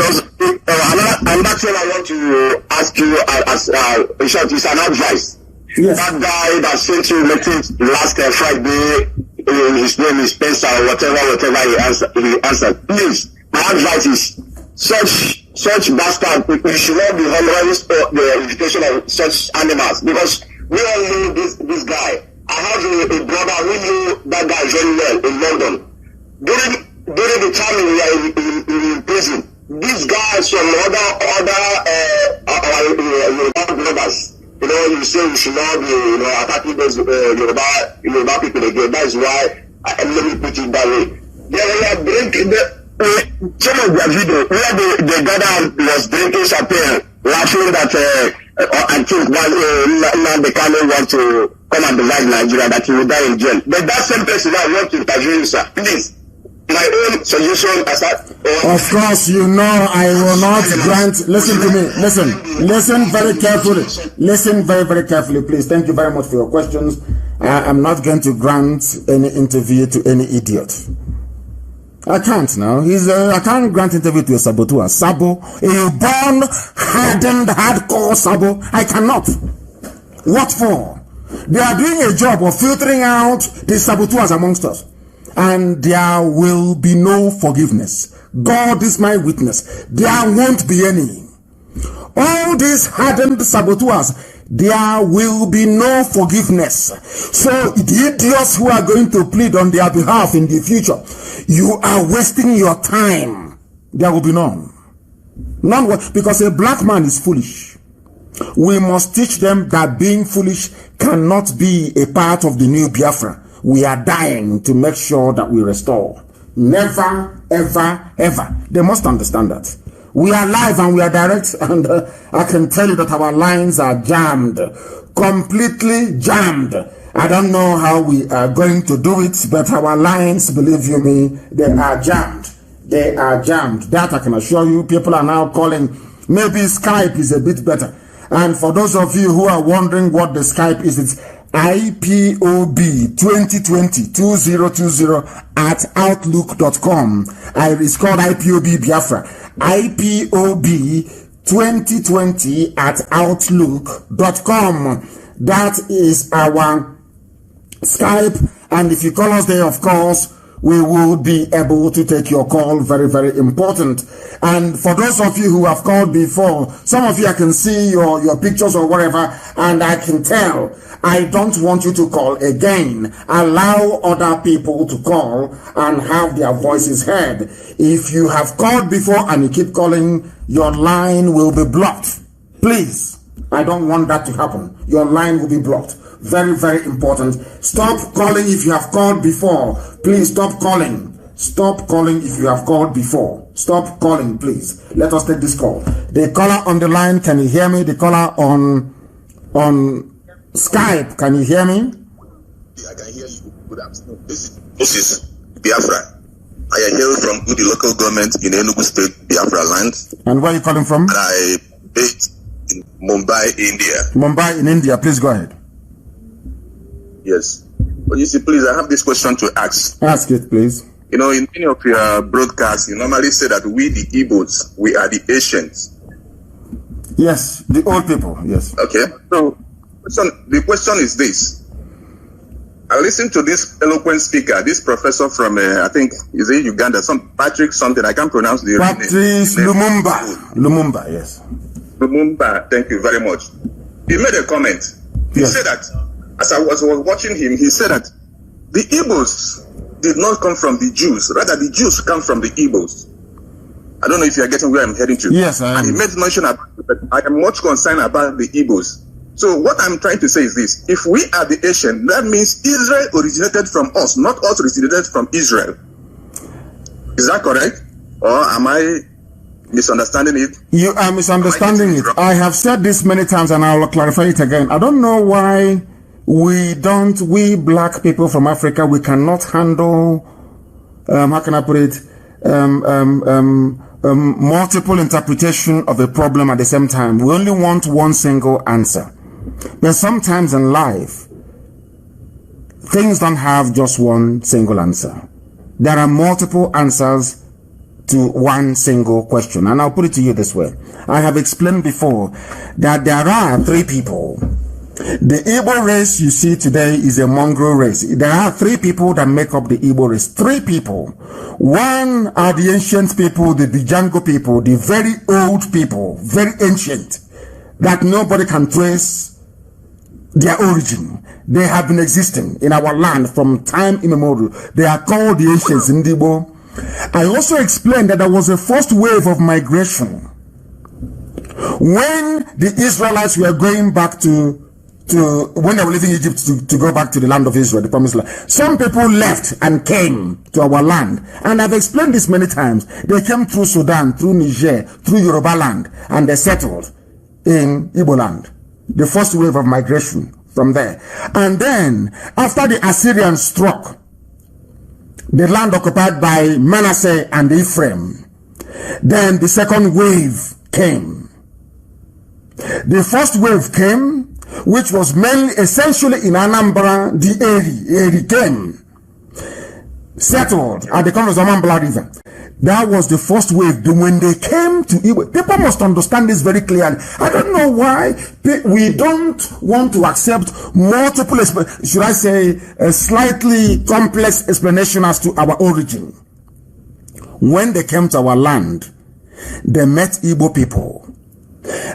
another thing I want to ask you as in short, is an advice. Yes. That guy that sent you a message last Friday, his name is Spencer, whatever he answered. Please, my advice is such bastard, we should not be honoring the invitation of such animals, because we all know this guy. I have a brother who knew that guy very well in London. During the time we were in prison, these guys from other brothers, you say we should not be, attacking those Yoruba people again. That is why let me put it that way. They were drinking some of their video where the brother was drinking champagne, laughing that I think Nnamdi KANU want to come and divide Nigeria, that he will die in jail. But that same person now want to interview you, sir. Please, my own suggestion as that. Of course, you know I will not grant. Listen to me. Listen very carefully. Listen very, very carefully, please. Thank you very much for your questions. I am not going to grant any interview to any idiot. I can't now. I can't grant interview to a saboteur. Sabo, a born, hardened, hardcore Sabo. I cannot. What for? They are doing a job of filtering out the saboteurs amongst us. And there will be no forgiveness. God is my witness. There won't be any. All these hardened saboteurs, there will be no forgiveness. So the idiots who are going to plead on their behalf in the future, you are wasting your time. There will be none. None, because a black man is foolish. We must teach them that being foolish cannot be a part of the new Biafra. We are dying to make sure that we restore. Never, ever, ever. They must understand that. We are live and we are direct, and I can tell you that our lines are jammed. Completely jammed. I don't know how we are going to do it, but our lines, believe you me, they are jammed. They are jammed. That I can assure you. People are now calling. Maybe Skype is a bit better. And for those of you who are wondering what the Skype is, it's IPOB 2020 at outlook.com. It's called IPOB Biafra. IPOB 2020 at outlook.com. That is our Skype. And if you call us there, of course, we will be able to take your call. Very, very important. And for those of you who have called before, some of you, I can see your pictures or whatever, and I can tell. I don't want you to call again. Allow other people to call and have their voices heard. If you have called before and you keep calling, your line will be blocked. Please, I don't want that to happen. Your line will be blocked. Very, very important. Stop calling if you have called before. Please stop calling. Stop calling if you have called before. Stop calling, please. Let us take this call. The caller on the line, can you hear me? The caller on Skype, can you hear me? I can hear you. Good afternoon. This is Biafra. I am here from the local government in Enugu State, Biafra land. And where are you calling from? And I based in Mumbai, India. Mumbai in India. Please go ahead. Yes. But you see, please, I have this question to ask. Ask it, please. You know, in many of your broadcasts, you normally say that we, the Igbos, we are the Asians. Yes, the old people, yes. Okay. So, the question is this. I listened to this eloquent speaker, this professor from, I think, is it Uganda, Patrick something, I can't pronounce the name. Patrice Lumumba, yes. Lumumba, thank you very much. He made a comment. He said that, as I was watching him, he said that the Igbos did not come from the Jews, rather the Jews come from the Igbos. I don't know if you are getting where I'm heading to. Yes, I am. And he made mention about that I am much concerned about the Igbos. So what I'm trying to say is this. If we are the Asian, that means Israel originated from us, not us originated from Israel. Is that correct? Or am I misunderstanding it? You are misunderstanding it. I have said this many times and I will clarify it again. I don't know why we black people from Africa, we cannot handle, how can I put it, multiple interpretation of a problem at the same time. We only want one single answer. But sometimes in life, things don't have just one single answer. There are multiple answers to one single question. And I'll put it to you this way. I have explained before that there are three people. The Igbo race you see today is a mongrel race. There are three people that make up the Igbo race. Three people. One are the ancient people, the Bijango people, the very old people, very ancient, that nobody can trace their origin. They have been existing in our land from time immemorial. They are called the ancients in Igbo. I also explained that there was a first wave of migration when the Israelites were going back to when they were leaving Egypt to go back to the land of Israel, the promised land. Some people left and came to our land. And I've explained this many times. They came through Sudan, through Niger, through Yoruba land, and they settled in Igbo land. The first wave of migration from there. And then, after the Assyrians struck the land occupied by Manasseh and Ephraim, then the second wave came. The first wave came, which was mainly essentially in Anambra, the Eri came, settled at the corner of Zamambla River. That was the first wave. When they came to Igbo, people must understand this very clearly. I don't know why we don't want to accept multiple, should I say, a slightly complex explanation as to our origin. When they came to our land, they met Igbo people.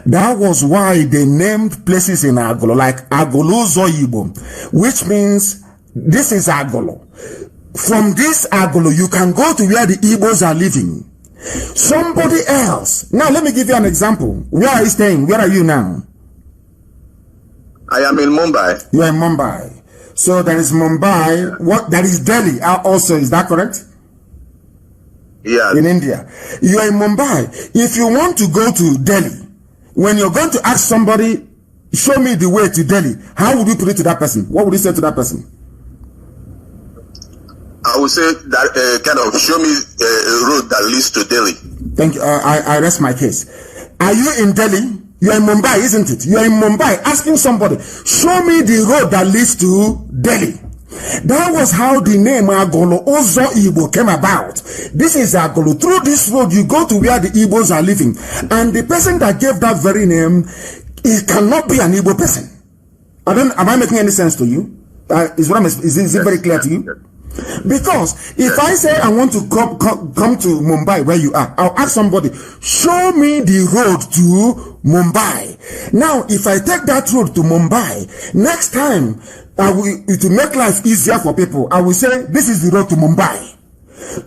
That was why they named places in Agolo, like Agolo Zoyibo, which means this is Agolo. From this Agolo, you can go to where the Igbos are living. Somebody else. Now, let me give you an example. Where are you staying? Where are you now? I am in Mumbai. You are in Mumbai. So there is Mumbai. There is Delhi also. Is that correct? Yeah. In India. You are in Mumbai. If you want to go to Delhi, when you're going to ask somebody, show me the way to Delhi, how would you put it to that person? What would you say to that person? I would say that kind of show me a road that leads to Delhi. Thank you. I rest my case. Are you in Delhi? You are in Mumbai, isn't it? You are in Mumbai asking somebody, show me the road that leads to Delhi. That was how the name Agolo Ozo Igbo came about. This is Agolo. Through this road, you go to where the Igbos are living. And the person that gave that very name, it cannot be an Igbo person. Am I making any sense to you? Is it very clear to you? Because if I say I want to come to Mumbai where you are, I'll ask somebody, show me the road to Mumbai. Now, if I take that road to Mumbai, next time, it will make life easier for people. I will say, this is the road to Mumbai.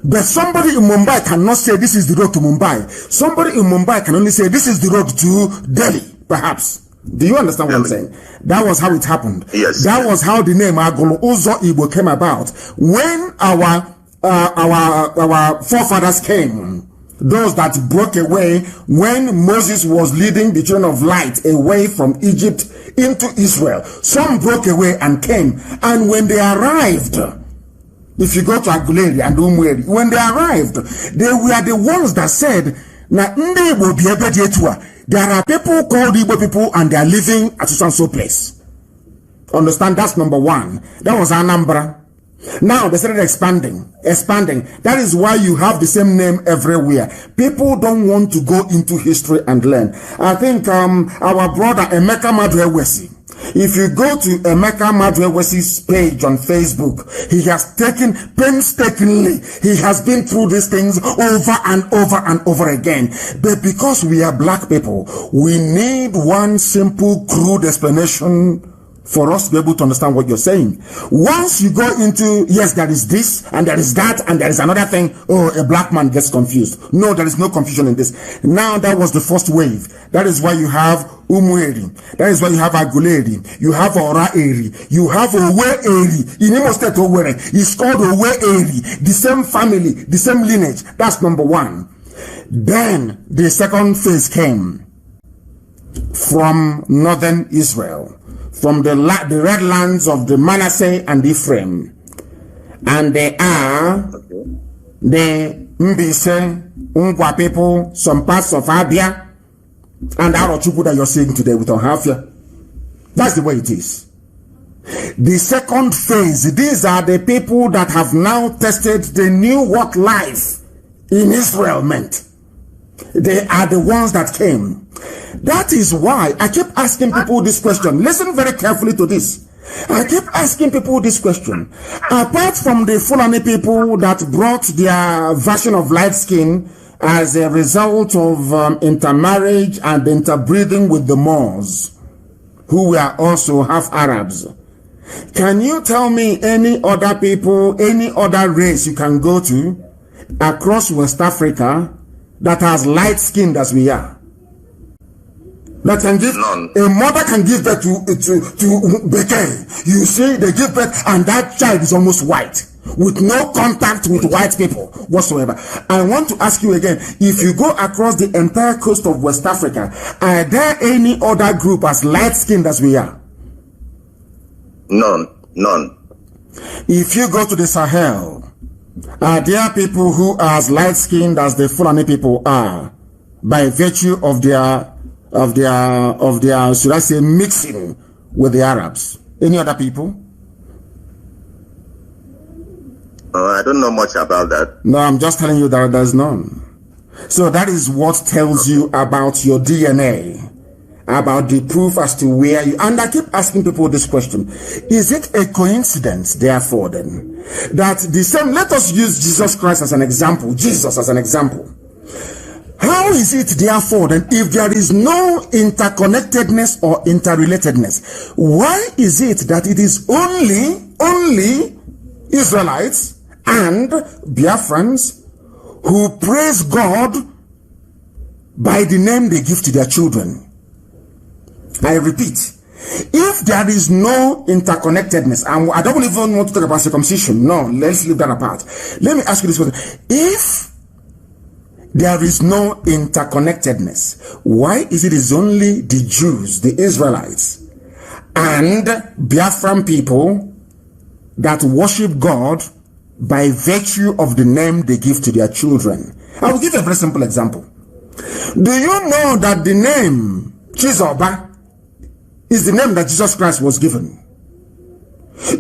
But somebody in Mumbai cannot say, this is the road to Mumbai. Somebody in Mumbai can only say, this is the road to Delhi, perhaps. Do you understand what I'm saying? That was how it happened. Yes. That was how the name Agolo Ozo Igbo came about. When our forefathers came, those that broke away, when Moses was leading the children of light away from Egypt into Israel, some broke away and came. And when they arrived If you go to Aguleri and Umweri, when they arrived, they were the ones that said, there are people called Igbo people and they are living at so place. Understand? That's number one. That was Anambra. Now they started expanding. That is why you have the same name everywhere. People don't want to go into history and learn. I think our brother Emeka Madwewesi, if you go to Emeka Madwewesi's page on Facebook, he has taken painstakingly, he has been through these things over and over and over again. But because we are black people, we need one simple, crude explanation for us to be able to understand what you're saying. Once you go into, yes, there is this, and there is that, and there is another thing, oh, a black man gets confused. No, there is no confusion in this. Now, that was the first wave. That is why you have Umweri. That is why you have Aguleri. You have Ora Eri. You have Owe Eri. In Imo State, Owerri. It's called Owe Eri. The same family, the same lineage. That's number one. Then, the second phase came from northern Israel, from the red lands of the Manasseh and Ephraim. And they are the Mbise, Ungwa people, some parts of Abia, and Arochukwu that you're seeing today with Ohafia. That's the way it is. The second phase, these are the people that have now tested, they knew what life in Israel meant. They are the ones that came. That is why I keep asking people this question. Listen very carefully to this. I keep asking people this question. Apart from the Fulani people that brought their version of light skin as a result of intermarriage and interbreeding with the Moors, who were also half Arabs, can you tell me any other people, any other race you can go to across West Africa that has light skin as we are? That can give, a mother can give birth to Beke. You see, they give birth and that child is almost white, with no contact with white people whatsoever. I want to ask you again, if you go across the entire coast of West Africa, are there any other group as light-skinned as we are? None. If you go to the Sahel, are there people who are as light-skinned as the Fulani people are, by virtue of their, should I say, mixing with the Arabs? Any other people? I don't know much about that. No, I'm just telling you that there's none. So that is what tells you about your DNA, about the proof as to where you... And I keep asking people this question. Is it a coincidence, therefore, then, that the same... Let us use Jesus Christ as an example. Jesus as an example. How is it, therefore, then, if there is no interconnectedness or interrelatedness, why is it that it is only Israelites and Biafrans who praise God by the name they give to their children? I repeat, if there is no interconnectedness, and I don't even want to talk about circumcision, no, let's leave that apart. Let me ask you this question. If there is no interconnectedness, why is it only the Jews, the Israelites, and Biafran people that worship God by virtue of the name they give to their children? I will give you a very simple example. Do you know that the name Chizoba is the name that Jesus Christ was given?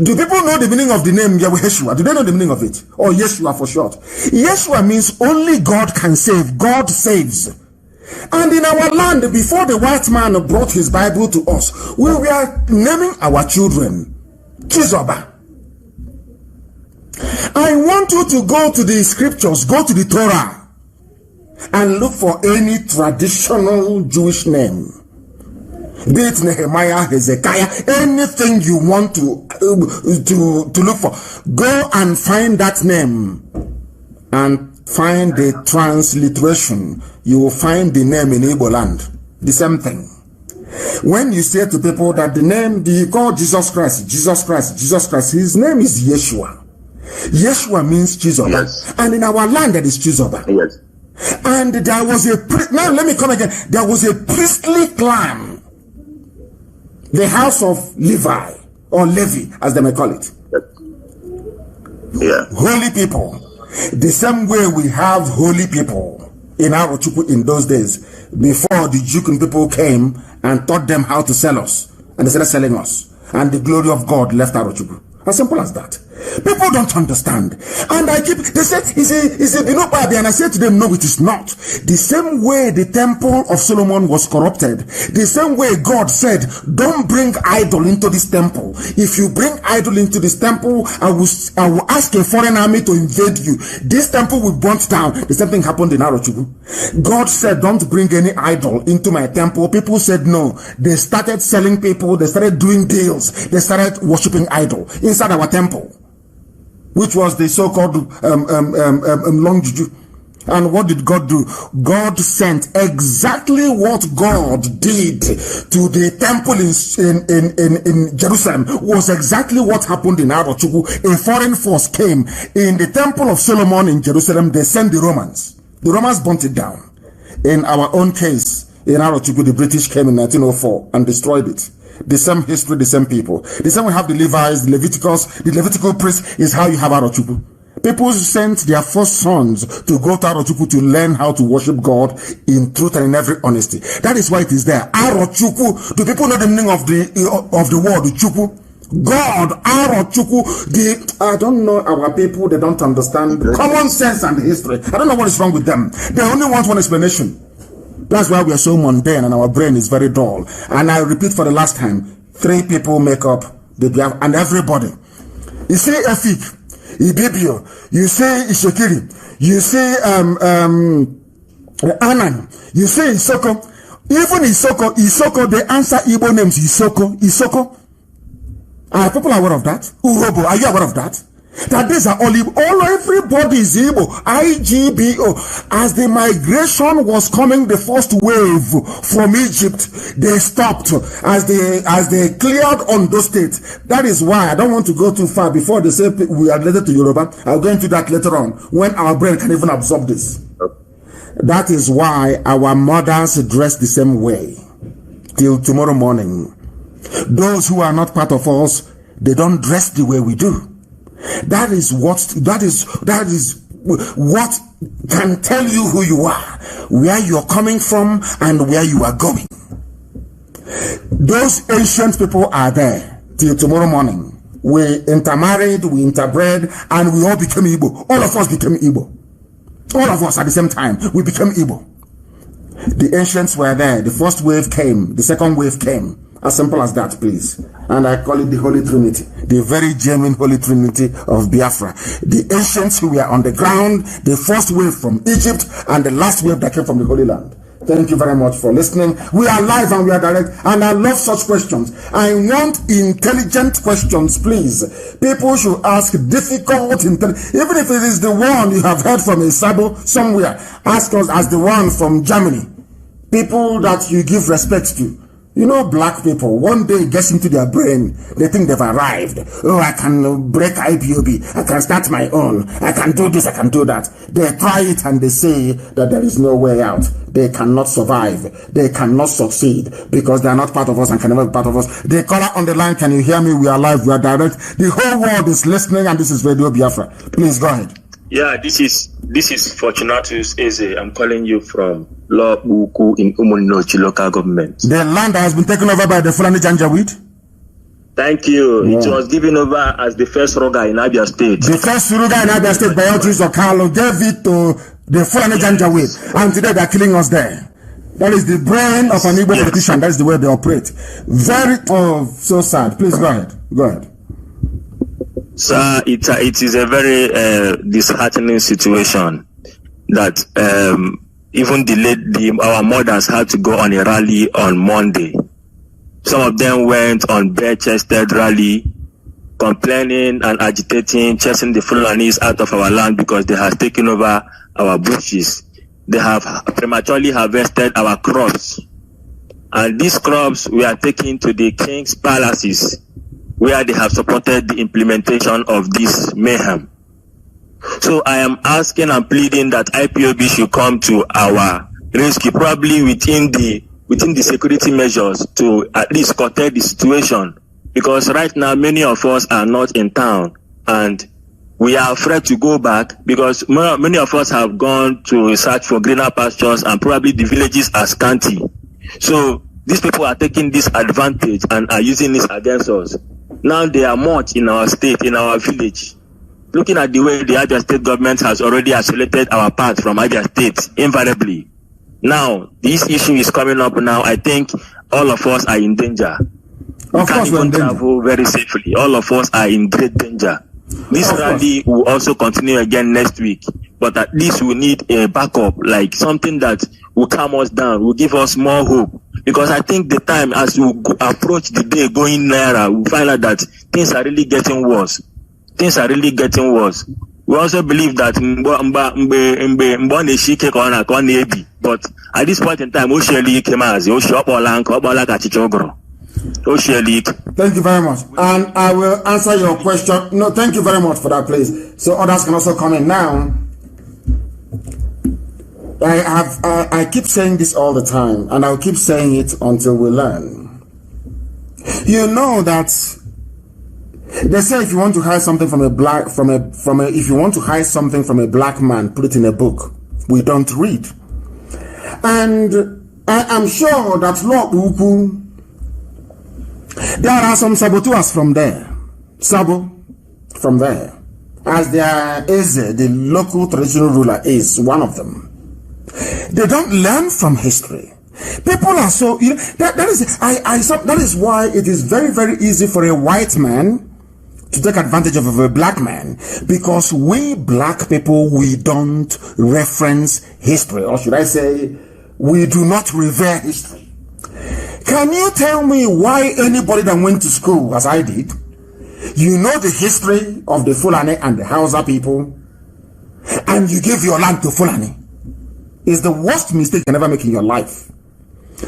Do people know the meaning of the name Yeshua? Do they know the meaning of it? Or Yeshua for short? Yeshua means only God can save. God saves. And in our land, before the white man brought his Bible to us, we were naming our children Chizoba. I want you to go to the scriptures, go to the Torah, and look for any traditional Jewish name. Be it Nehemiah, Hezekiah, anything you want to look for. Go and find that name and find the transliteration. You will find the name in Igbo land. The same thing. When you say to people that the name, do you call Jesus Christ, his name is Yeshua. Yeshua means Chizoba. Yes. And in our land that is Chizoba. Yes. And there was a, now let me come again. There was a priestly clan, the house of Levi, or Levi, as they may call it. Holy people. The same way we have holy people in Arochukwu in those days, before the Jukun people came and taught them how to sell us. And they started selling us. And the glory of God left Arochukwu. As simple as that. People don't understand. And they said, it's a Binobabi, and I said to them, no, it is not. The same way the temple of Solomon was corrupted, the same way God said, don't bring idol into this temple. If you bring idol into this temple, I will ask a foreign army to invade you. This temple will burn down. The same thing happened in Arochukwu. God said, don't bring any idol into my temple. People said no. They started selling people. They started doing deals. They started worshiping idol inside our temple, which was the so-called long juju. And what did God do? God sent exactly what God did to the temple in Jerusalem was exactly what happened in Arochukwu. A foreign force came in the temple of Solomon in Jerusalem. They sent the Romans. The Romans burnt it down. In our own case, in Arochukwu, the British came in 1904 and destroyed it. The same history, the same people. The same we have the Levites, the Levitical priest is how you have Arochukwu. People sent their first sons to go to Arochukwu to learn how to worship God in truth and in every honesty. That is why it is there. Arochukwu. Do people know the meaning of the word Chukwu? God, Arochukwu. I don't know our people, they don't understand common sense and history. I don't know what is wrong with them. They only want one explanation. That's why we are so mundane and our brain is very dull. And I repeat for the last time, 3 people make up the Biafra, and everybody. You say Efik, Ibibio, you say Ishekiri, you say Anan, you say Isoko. Even Isoko, they answer Igbo names Isoko. Are people aware of that? Urobo, are you aware of that? That these are all Igbo. Everybody is Igbo. IGBO. As the migration was coming, the first wave from Egypt, they stopped as they cleared Ondo State. That is why I don't want to go too far before they say we are related to Yoruba. I'll go into that later on when our brain can even absorb this. That is why our mothers dress the same way till tomorrow morning. Those who are not part of us, they don't dress the way we do. That is what can tell you who you are, where you're coming from, and where you are going. Those ancient people are there till tomorrow morning. We intermarried, we interbred, and we all became Igbo. All of us became Igbo. All of us at the same time, we became Igbo. The ancients were there. The first wave came. The second wave came. As simple as that, please. And I call it the Holy Trinity. The very genuine Holy Trinity of Biafra. The ancients who were on the ground, the first wave from Egypt, and the last wave that came from the Holy Land. Thank you very much for listening. We are live and we are direct, and I love such questions. I want intelligent questions, please. People should ask difficult, even if it is the one you have heard from a Sabo somewhere. Ask us as the one from Germany. People that you give respect to. You know, black people, one day it gets into their brain, they think they've arrived. Oh, I can break IPOB, I can start my own, I can do this, I can do that. They try it and they say that there is no way out. They cannot survive. They cannot succeed because they are not part of us and can never be part of us. The caller on the line, can you hear me? We are live, we are direct. The whole world is listening, and this is Radio Biafra. Please go ahead. Yeah, this is Fortunatus Eze. I'm calling you from Lobuku in Umunochi local government. The land that has been taken over by the Fulani Janjaweed? Thank you. Yeah. It was given over as the first Ruga in Abia State. The first Ruga in Abia State by Eltris Okalo gave it to the Fulani Janjaweed. And today they're killing us there. That is the brain of an Igbo politician. That is the way they operate. Very, so sad. Please go ahead. Go ahead. Sir, it is a very disheartening situation that even our mothers had to go on a rally on Monday. Some of them went on bare-chested rally, complaining and agitating, chasing the Fulanis out of our land because they have taken over our bushes. They have prematurely harvested our crops. And these crops were taken to the king's palaces, where they have supported the implementation of this mayhem. So I am asking and pleading that IPOB should come to our rescue, probably within the security measures, to at least curtail the situation. Because right now many of us are not in town, and we are afraid to go back because many of us have gone to search for greener pastures and probably the villages are scanty. So these people are taking this advantage and are using this against us. Now they are much in our state, in our village. Looking at the way the Abia State government has already isolated our path from Abia State, invariably. Now, this issue is coming up now. I think all of us are in danger. We can't even travel very safely. All of us are in great danger. This rally will also continue again next week. But at least we need a backup, like something that will calm us down, will give us more hope. Because I think the time as we approach the day going nearer, we find out that things are really getting worse. Things are really getting worse. We also believe that but at this point in time, thank you very much. And I will answer your question. No, thank you very much for that, please. So others can also come in now. I keep saying this all the time, and I'll keep saying it until we learn. You know that they say if you want to hide something from a black if you want to hide something from a black man, put it in a book. We don't read. And I am sure that Lord Uku, there are some saboteurs from there. Sabo from there. As their Eze, the local traditional ruler, is one of them. They don't learn from history. People are so that is why it is very, very easy for a white man to take advantage of a black man, because we black people, we don't reference history, or should I say, we do not revere history. Can you tell me why anybody that went to school, as I did, you know the history of the Fulani and the Hausa people, and you give your land to Fulani? Is the worst mistake you can ever make in your life.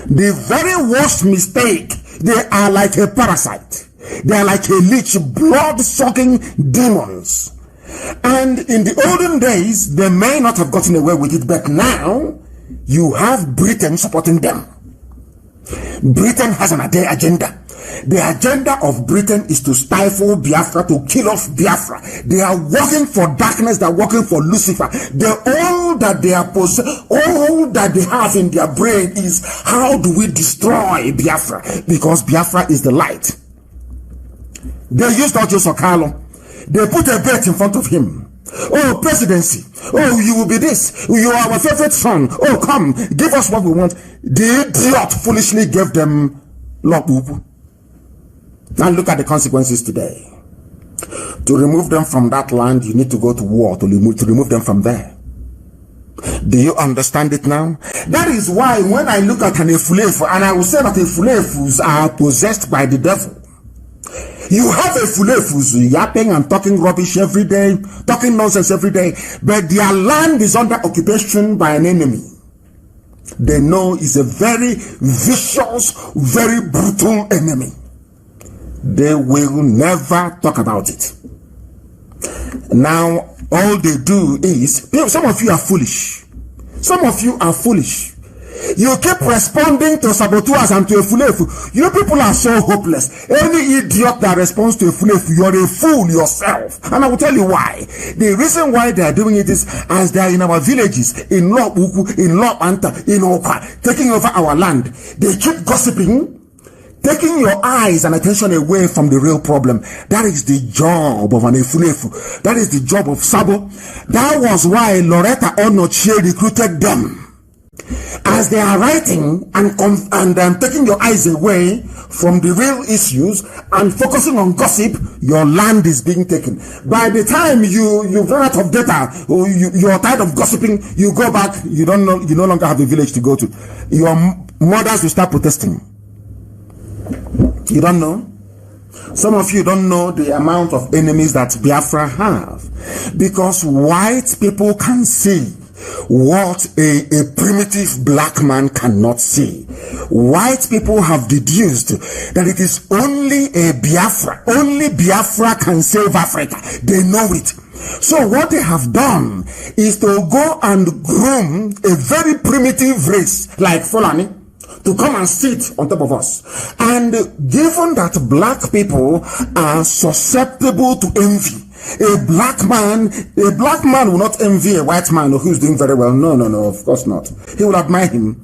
The very worst mistake. They are like a parasite. They are like a leech, blood-sucking demons. And in the olden days, they may not have gotten away with it, but now you have Britain supporting them. Britain has an agenda. The agenda of Britain is to stifle Biafra, to kill off Biafra. They are working for darkness, they are working for Lucifer. All that they have in their brain is, how do we destroy Biafra? Because Biafra is the light. They used Ojo Sokalo. They put a bet in front of him. Oh, presidency. Oh, you will be this. You are our favorite son. Oh, come, give us what we want. The idiot foolishly gave them Lord Ubu. Now look at the consequences today. To remove them from that land, you need to go to war to remove them from there. Do you understand it now? That is why when I look at an Efulefu, and I will say that Efulefus are possessed by the devil. You have Efulefus yapping and talking rubbish every day, talking nonsense every day, but their land is under occupation by an enemy. They know it's a very vicious, very brutal enemy. They will never talk about it. Now, all they do is, some of you are foolish. Some of you are foolish. You keep responding to saboteurs and to Efulefu. You people are so hopeless. Any idiot that responds to Efulefu, you're a fool yourself. And I will tell you why. The reason why they are doing it is, as they are in our villages, in Lobuku, in Lobanta, in Oka, taking over our land, they keep gossiping, taking your eyes and attention away from the real problem. That is the job of an Efulefu. That is the job of Sabo. That was why Loretta Onochie recruited them. As they are writing and taking your eyes away from the real issues and focusing on gossip, your land is being taken. By the time you've run out of data, or you're tired of gossiping, you go back, you no longer have a village to go to. Your mothers will start protesting. You don't know? Some of you don't know the amount of enemies that Biafra have, because white people can see what a primitive black man cannot see. White people have deduced that it is only Biafra can save Africa. They know it. So what they have done is to go and groom a very primitive race like Fulani to come and sit on top of us. And given that black people are susceptible to envy, A black man will not envy a white man who's doing very well. No, of course not. He will admire him.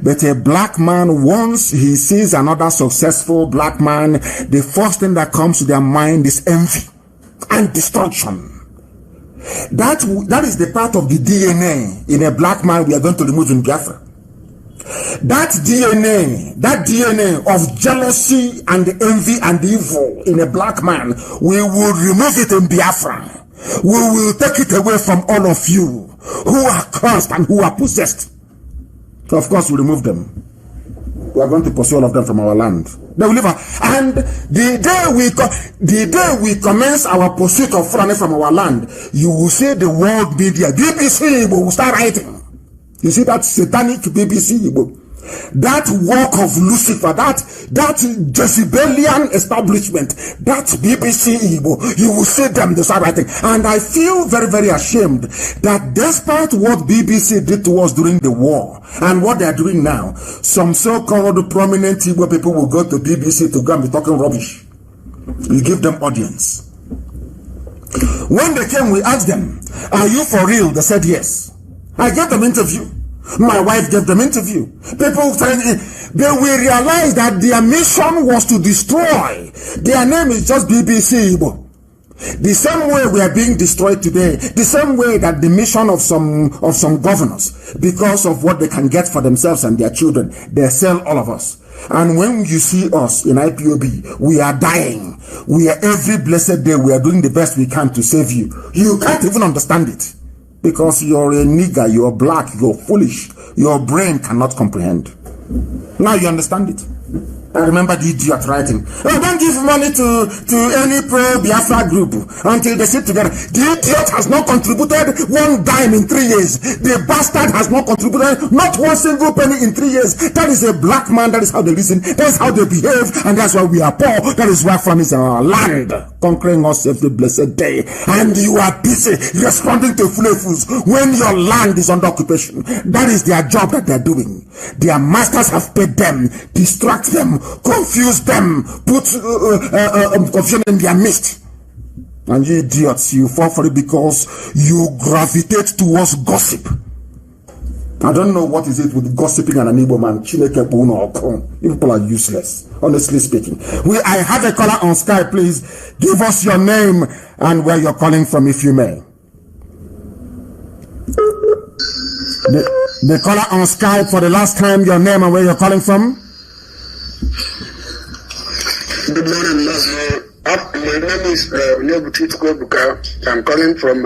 But a black man, once he sees another successful black man, the first thing that comes to their mind is envy and destruction. That is the part of the DNA in a black man we are going to remove in Biafra. That DNA of jealousy and envy and evil in a black man, we will remove it in Biafra. We will take it away from all of you who are cursed and who are possessed. So of course we remove them. We are going to pursue all of them from our land. They will live. And the day we commence our pursuit of Fulani from our land, you will see the world media, BBC will start writing. You see that satanic BBC, that work of Lucifer, that Jezebelian establishment, that BBC, you will see them, they start writing. And I feel very, very ashamed that despite what BBC did to us during the war and what they are doing now, some so-called prominent Igbo people will go to BBC to go and be talking rubbish. You give them audience. When they came, we asked them, are you for real? They said yes. I gave them interview. My wife gave them interview. People, they will realize that their mission was to destroy. Their name is just BBC Igbo. The same way we are being destroyed today, the same way that the mission of some governors, because of what they can get for themselves and their children, they sell all of us. And when you see us in IPOB, we are dying. We are every blessed day, we are doing the best we can to save you. You can't even understand it. Because you're a nigger, you're black, you're foolish. Your brain cannot comprehend. Now you understand it. I remember the idiot writing, oh, don't give money to any pro-Biafra group until they sit together. The idiot has not contributed one dime in 3 years. The bastard has not contributed not one single penny in 3 years. That is a black man. That is how they listen. That is how they behave. And that's why we are poor. That is why Fulani is our land, conquering us every blessed day. And you are busy responding to fools when your land is under occupation. That is their job that they are doing. Their masters have paid them, distract them, confuse them, put confusion in their midst. And you idiots, you fall for it because you gravitate towards gossip. I don't know what is it with gossiping and an Igbo man. You people are useless, honestly speaking. I have a caller on Skype. Please give us your name and where you're calling from, if you may. The caller on Skype for the last time, your name and where you're calling from. Good morning, Mazi. My name is Buka. I'm calling from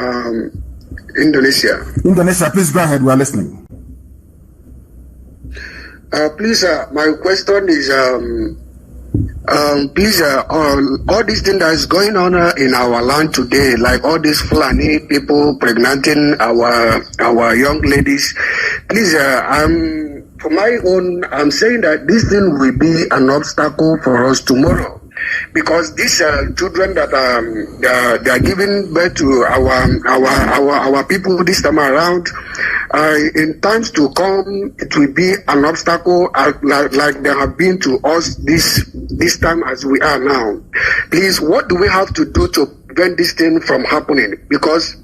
Indonesia. Indonesia, please go ahead. We are listening. Please, my question is, please, all these things that is going on in our land today, like all these Fulani people pregnanting our young ladies, please, for my own, I'm saying that this thing will be an obstacle for us tomorrow, because these children that they are giving birth to our people this time around, in times to come, it will be an obstacle like they have been to us this time as we are now. Please, what do we have to do to prevent this thing from happening? Because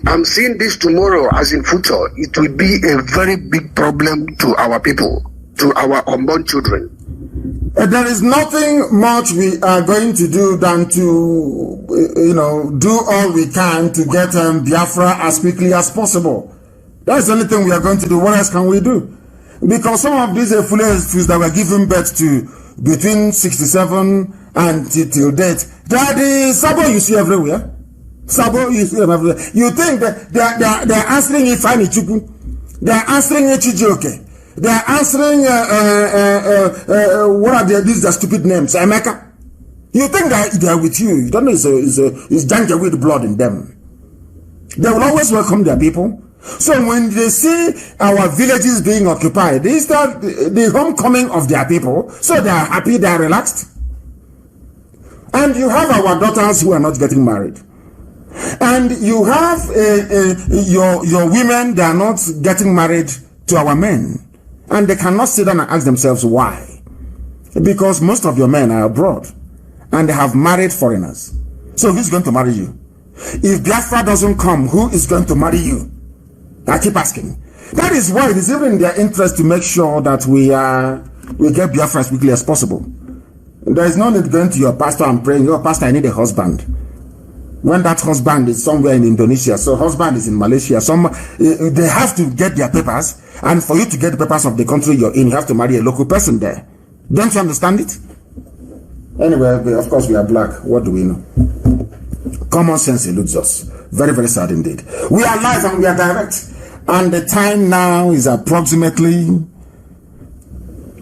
I'm seeing this tomorrow as in future. It will be a very big problem to our people, to our unborn children. There is nothing much we are going to do than to, do all we can to get Biafra as quickly as possible. That's the only thing we are going to do. What else can we do? Because some of these fools that were given birth to between 67 and till date, that is Sabo you see everywhere. Sabo you see everywhere. You think that they are answering Ifani Chuku, they are answering Echijoke, they are answering what are these stupid names? Emeka. You think that they are with you? You don't know it's Janjaweed blood in them. They will always welcome their people. So when they see our villages being occupied, they start the homecoming of their people. So they are happy, they are relaxed. And you have our daughters who are not getting married. And you have your women, they are not getting married to our men. And they cannot sit down and ask themselves why. Because most of your men are abroad. And they have married foreigners. So who's going to marry you? If Biafra doesn't come, who is going to marry you? I keep asking. That is why it is even in their interest to make sure that we get Biafra as quickly as possible. There is no need going to your pastor and praying, "Your pastor, I need a husband." When that husband is somewhere in Indonesia, so husband is in Malaysia, they have to get their papers, and for you to get the papers of the country you're in, you have to marry a local person there. Don't you understand it? Anyway, of course we are black. What do we know? Common sense eludes us. Very, very sad indeed. We are live and we are direct. And the time now is approximately,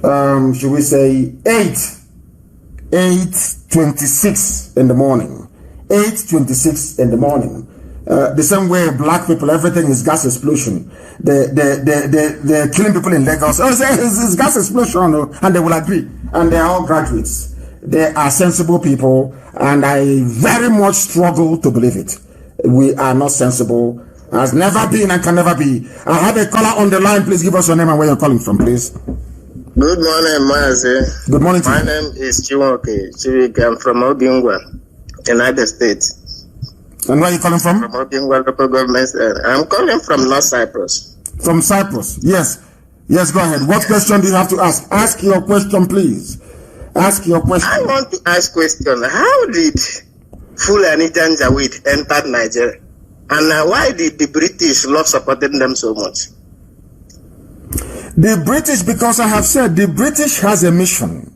should we say, 8:26 in the morning. 8:26 in the morning. The same way black people, everything is gas explosion. They're killing people in Lagos. Oh, it's gas explosion, and they will agree. And they are all graduates. They are sensible people, and I very much struggle to believe it. We are not sensible. Has never been and can never be. I have a caller on the line. Please give us your name and where you're calling from, please. Good morning, Mazi. Good morning to you. My name is Chiwoke Chivik. I'm from Obingwa, United States. And where are you calling from? From Obingwa local government. I'm calling from North Cyprus. From Cyprus, yes. Yes, go ahead. What question do you have to ask? Ask your question, please. Ask your question. I want to ask question. How did Fulani Janjaweed enter Nigeria? And why did the British love supporting them so much? The British, because I have said, the British has a mission.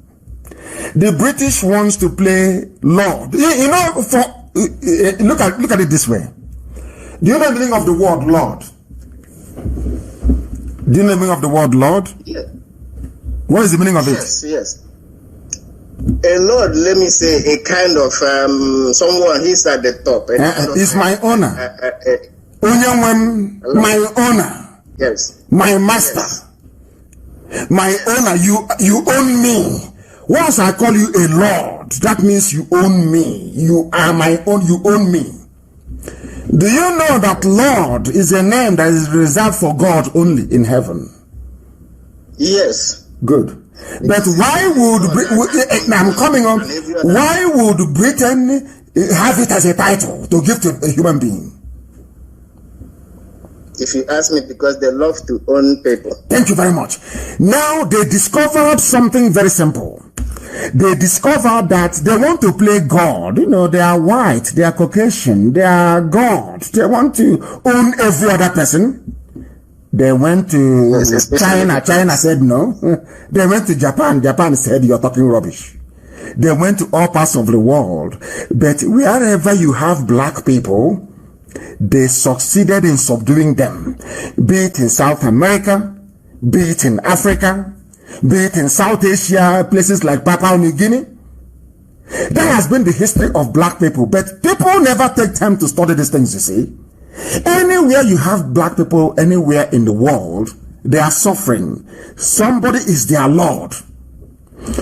The British wants to play Lord. You know, look at it this way. Do you know the meaning of the word Lord? Do you know the meaning of the word Lord? Yeah. What is the meaning of it? Yes. A Lord, let me say, a kind of someone, he's at the top. It's my owner. My owner. Yes. My master. Yes. My owner, you own me. Once I call you a Lord, that means you own me. You are my own, you own me. Do you know that Lord is a name that is reserved for God only in heaven? Yes. Good. But why would I'm coming on? Why would Britain have it as a title to give to a human being? If you ask me, because they love to own people. Thank you very much. Now they discovered something very simple. They discovered that they want to play God. You know, they are white, they are Caucasian, they are God. They want to own every other person. They went to China. China said no. They went to Japan. Japan said you're talking rubbish. They went to all parts of the world. But wherever you have black people, they succeeded in subduing them. Be it in South America, be it in Africa, be it in South Asia, places like Papua New Guinea. That has been the history of black people. But people never take time to study these things, you see. Anywhere you have black people, anywhere in the world, they are suffering. Somebody is their Lord.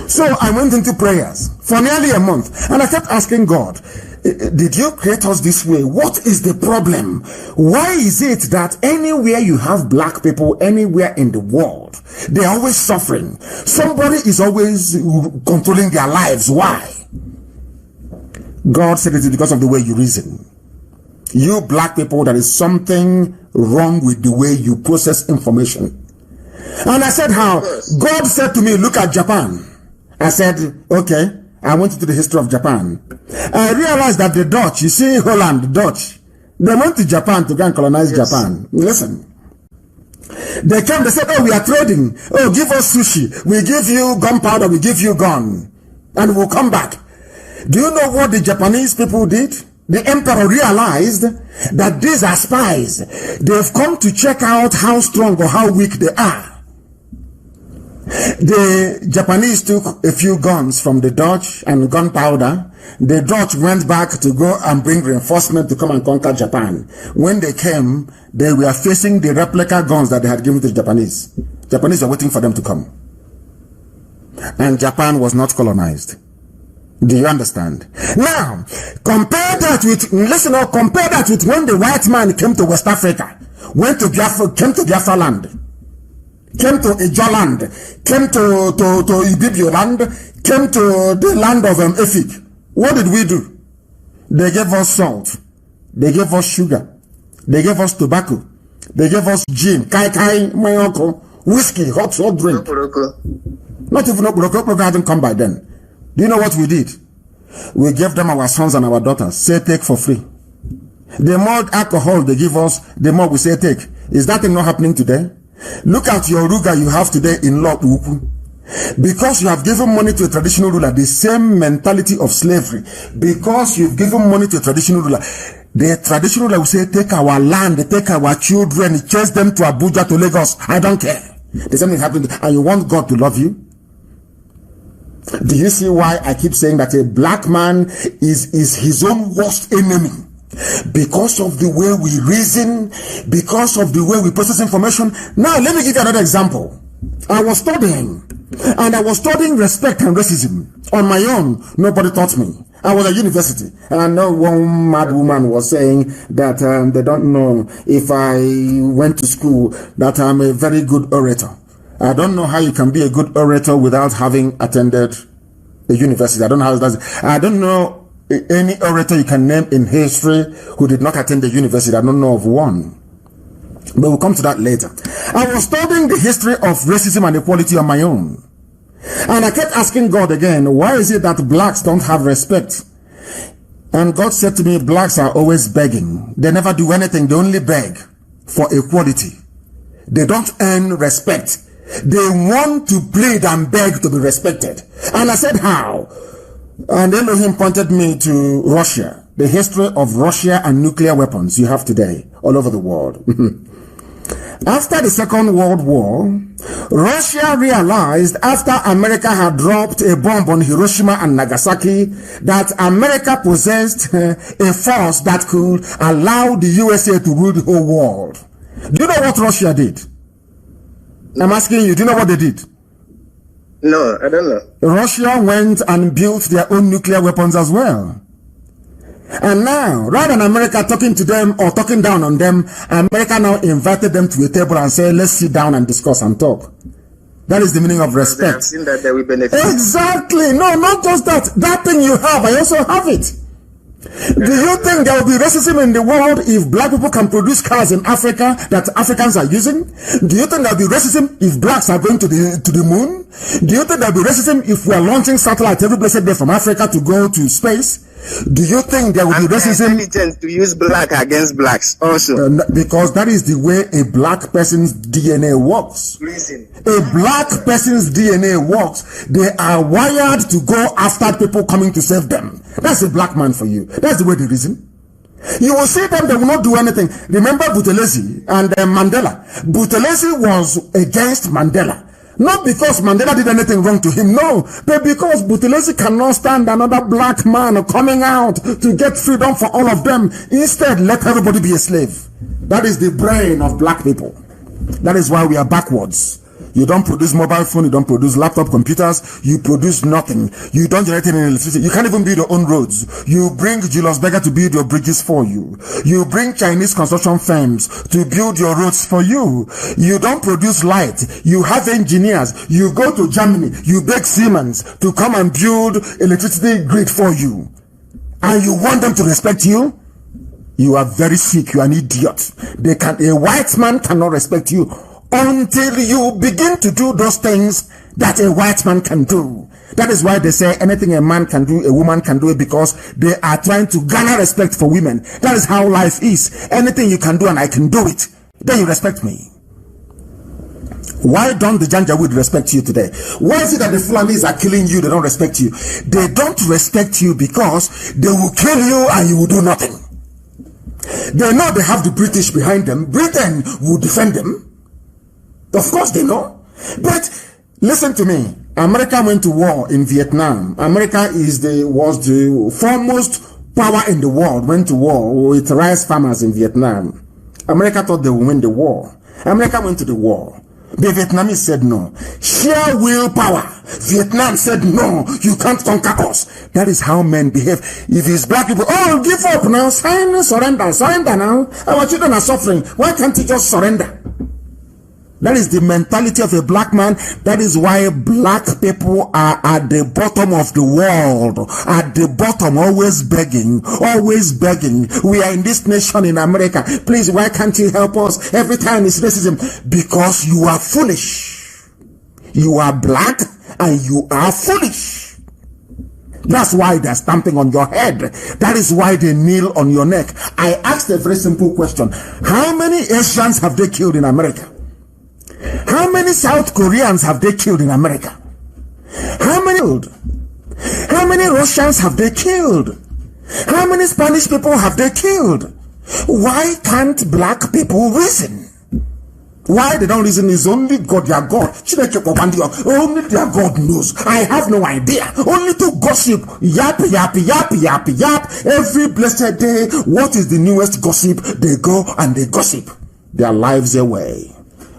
So I went into prayers for nearly a month, and I kept asking God, did you create us this way? What is the problem? Why is it that anywhere you have black people, anywhere in the world, they're always suffering? Somebody is always controlling their lives. Why? God said it is because of the way you reason. You black people, there is something wrong with the way you process information. And I said, how? God said to me, look at Japan. I said, okay. I went into the history of Japan. I realized that the Dutch, you see Holland, the Dutch, they went to Japan to go and colonize Japan. Listen. They came, they said, oh, we are trading. Oh, give us sushi. We give you gunpowder, we give you gun. And we'll come back. Do you know what the Japanese people did? The emperor realized that these are spies. They've come to check out how strong or how weak they are. The Japanese took a few guns from the Dutch and gunpowder. The Dutch went back to go and bring reinforcement to come and conquer Japan. When they came, they were facing the replica guns that they had given to the Japanese. Japanese were waiting for them to come. And Japan was not colonized. Do you understand? Now, compare that with, listen up, compare that with when the white man came to West Africa, went to Biafra, came to Biafra land, came to Ijo land, came to Ibibio land, came to the land of Efik. What did we do? They gave us salt. They gave us sugar. They gave us tobacco. They gave us gin, kai, mayoko, whiskey, hot drink. Not even Okuroko hadn't come by then. Do you know what we did? We gave them our sons and our daughters. Say take for free. The more alcohol they give us, the more we say take. Is that thing not happening today? Look at your ruga you have today in law. Because you have given money to a traditional ruler, the same mentality of slavery. Because you've given money to a traditional ruler, the traditional ruler will say, take our land, take our children, chase them to Abuja, to Lagos. I don't care. The same thing happened. And you want God to love you? Do you see why I keep saying that a black man is his own worst enemy? Because of the way we reason, because of the way we process information. Now, let me give you another example. I was studying, and I was studying respect and racism on my own. Nobody taught me. I was at university, and I know one mad woman was saying that they don't know if I went to school, that I'm a very good orator. I don't know how you can be a good orator without having attended a university. I don't know how that's. I don't know any orator you can name in history who did not attend the university. I don't know of one. But we'll come to that later. I was studying the history of racism and equality on my own. And I kept asking God again, why is it that blacks don't have respect? And God said to me, blacks are always begging. They never do anything. They only beg for equality. They don't earn respect. They want to plead and beg to be respected. And I said, how? And Elohim pointed me to Russia. The history of Russia and nuclear weapons you have today all over the world. After the Second World War, Russia realized after America had dropped a bomb on Hiroshima and Nagasaki that America possessed a force that could allow the USA to rule the whole world. Do you know what Russia did? I'm asking you, do you know what they did? No, I don't know. Russia went and built their own nuclear weapons as well. And now, rather than America talking to them or talking down on them, America now invited them to a table and said, let's sit down and discuss and talk. That is the meaning of respect. They have seen that they will benefit. Exactly. No, not just that. That thing you have, I also have it. Do you think there will be racism in the world if black people can produce cars in Africa that Africans are using? Do you think there will be racism if blacks are going to the moon? Do you think there will be racism if we are launching satellites every blessed day from Africa to go to space? Do you think there will be racism? To use black against blacks also. Because that is the way a black person's DNA works. Reason. A black person's DNA works. They are wired to go after people coming to save them. That's a black man for you. That's the way they reason. You will see them, they will not do anything. Remember Buthelezi and Mandela. Buthelezi was against Mandela. Not because Mandela did anything wrong to him, no, but because Buthelezi cannot stand another black man coming out to get freedom for all of them. Instead, let everybody be a slave. That is the brain of black people. That is why we are backwards. You don't produce mobile phone, you don't produce laptop computers, you produce nothing. You don't generate any electricity. You can't even build your own roads. You bring Julius Berger to build your bridges for you. You bring Chinese construction firms to build your roads for you. You don't produce light. You have engineers. You go to Germany, you beg Siemens to come and build electricity grid for you. And you want them to respect you? You are very sick. You are an idiot. A white man cannot respect you until you begin to do those things that a white man can do. That is why they say anything a man can do, a woman can do it, because they are trying to garner respect for women. That is how life is. Anything you can do and I can do it, then you respect me. Why don't the Janjaweed respect you today? Why is it that the Fulanis are killing you, they don't respect you? They don't respect you because they will kill you and you will do nothing. They know they have the British behind them. Britain will defend them. Of course they know. But listen to me. America went to war in Vietnam. America was the foremost power in the world, went to war with rice farmers in Vietnam. America thought they would win the war. America went to the war. The Vietnamese said no. Sheer willpower. Vietnam said no, you can't conquer us. That is how men behave. If it's black people, oh, give up now, surrender now. Our children are suffering. Why can't you just surrender? That is the mentality of a black man. That is why black people are at the bottom of the world. At the bottom, always begging, always begging. We are in this nation in America. Please, why can't you help us? Every time it's racism. Because you are foolish. You are black and you are foolish. That's why they're stamping on your head. That is why they kneel on your neck. I asked a very simple question. How many Asians have they killed in America? How many South Koreans have they killed in America? How many Russians have they killed? How many Spanish people have they killed? Why can't black people reason? Why they don't reason is only God, their God. Only their God knows. I have no idea. Only to gossip. Yap, yap, yap, yap, yap. Every blessed day, what is the newest gossip? They go and they gossip their lives away.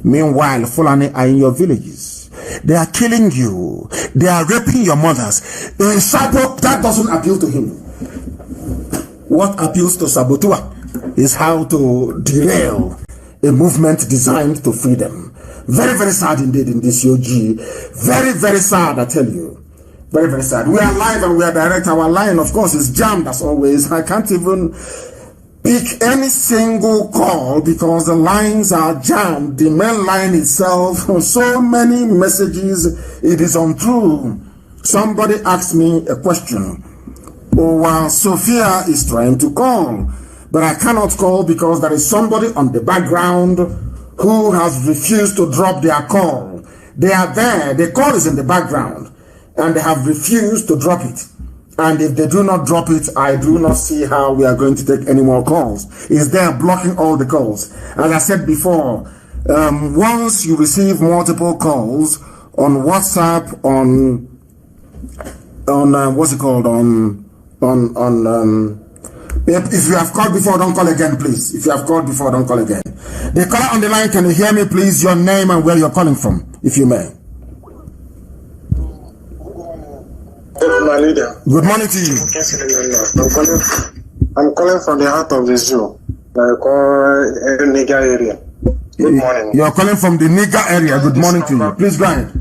Meanwhile, Fulani are in your villages. They are killing you. They are raping your mothers. Sabo, that doesn't appeal to him. What appeals to Sabotua is how to derail a movement designed to free them. Very, very sad indeed in this UG. Very, very sad, I tell you. Very, very sad. We are live and we are direct. Our line, of course, is jammed as always. I can't even pick any single call because the lines are jammed. The main line itself, so many messages, it is untrue. Somebody asked me a question. While Sophia is trying to call, but I cannot call because there is somebody on the background who has refused to drop their call. They are there, the call is in the background, and they have refused to drop it. And if they do not drop it, I do not see how we are going to take any more calls. It's there blocking all the calls. As I said before, once you receive multiple calls on WhatsApp, on what's it called, if you have called before, don't call again, please. If you have called before, don't call again. The caller on the line, can you hear me, please? Your name and where you're calling from, if you may. My leader. Good morning to you. I'm calling from the heart of the zoo. I call Niger area. Good morning. You're calling from the Niger area. Good morning to you. Please go ahead.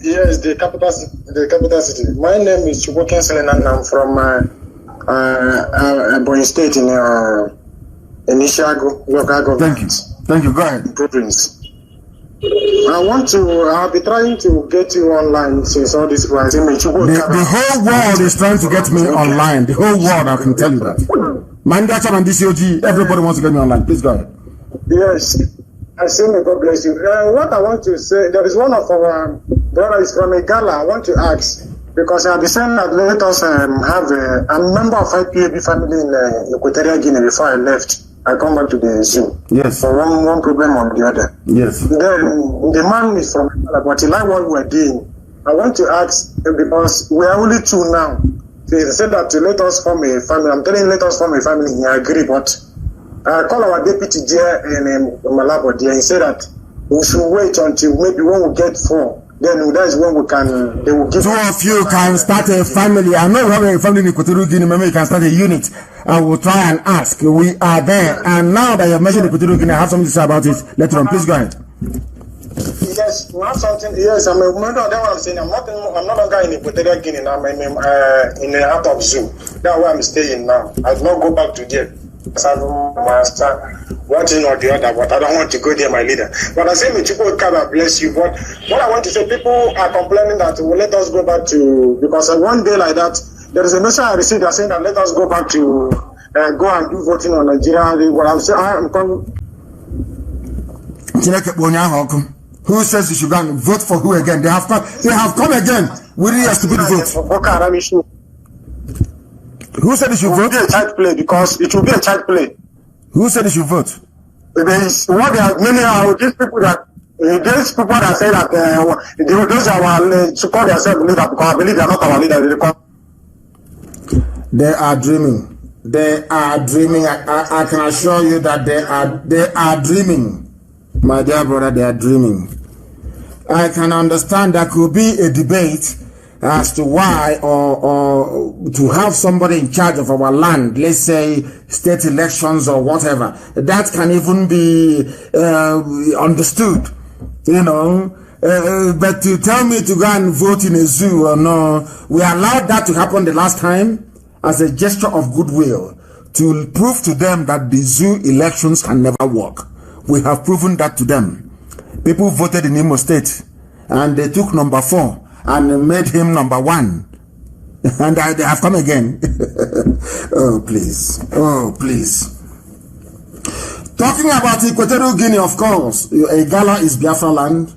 Yes, the capital city. My name is Chukwuken Selena and I'm from Ebonyi State in Ishiago, local government. Thank you. Go ahead. Province. I'll be trying to get you online since all this was. The whole world is trying to get me online. The whole world, I can tell you that. Mandacha and DCOG, everybody wants to get me online. Please go ahead. Yes. I say may God bless you. What I want to say, there is one of our brothers from Igala. I want to ask, because I'll be saying that let us have I'm a member of IPOB family in Equatorial Guinea before I left. I come back to the zoo. Yes. For one problem or the other. Yes. Then the man is from Igala, but he like what we're doing. I want to ask, because we are only two now. So he said that let us form a family. I'm telling you, let us form a family. He agreed, but I call our deputy there in Malabo there. He said that we should wait until maybe when we get 4. Then that's when we can. They will give. Two of you can start a family. I know we have a family in Equatorial Guinea. Maybe you can start a unit. I will try and ask. We are there. And now that you have mentioned Equatorial Guinea, I have something to say about it. Later on, please go ahead. Yes, not something. Yes, I'm a member. That's what I'm saying. I'm no longer in Equatorial Guinea now. I'm in the heart of zoo. That's where I'm staying now. I will not go back to there. One thing or the other, but I don't want to go there, my leader. But I say, Michiko Kaba, bless you. But what I want to say, people are complaining that let us go back to, because one day like that, there is a message I received that saying that let us go back to go and do voting on Nigeria. What I'm saying, I am coming. Who says you should go and vote for who again? They have come again with a stupid vote. Who said you should vote? It will be a child play, because it will be a child play. Who said you should vote? There is what there are many these people that say that those are support themselves leader, because I believe they are not our leader. They are dreaming. They are dreaming. I can assure you that they are dreaming. My dear brother, they are dreaming. I can understand there could be a debate as to why or to have somebody in charge of our land, let's say state elections or whatever. That can even be understood. You know, but to tell me to go and vote in a zoo or no, we allowed that to happen the last time as a gesture of goodwill to prove to them that the zoo elections can never work. We have proven that to them. People voted in Imo State and they took number 4 and made him number 1. And they have come again. Oh, please. Oh, please. Talking about Equatorial Guinea, of course, Igala is Biafra land.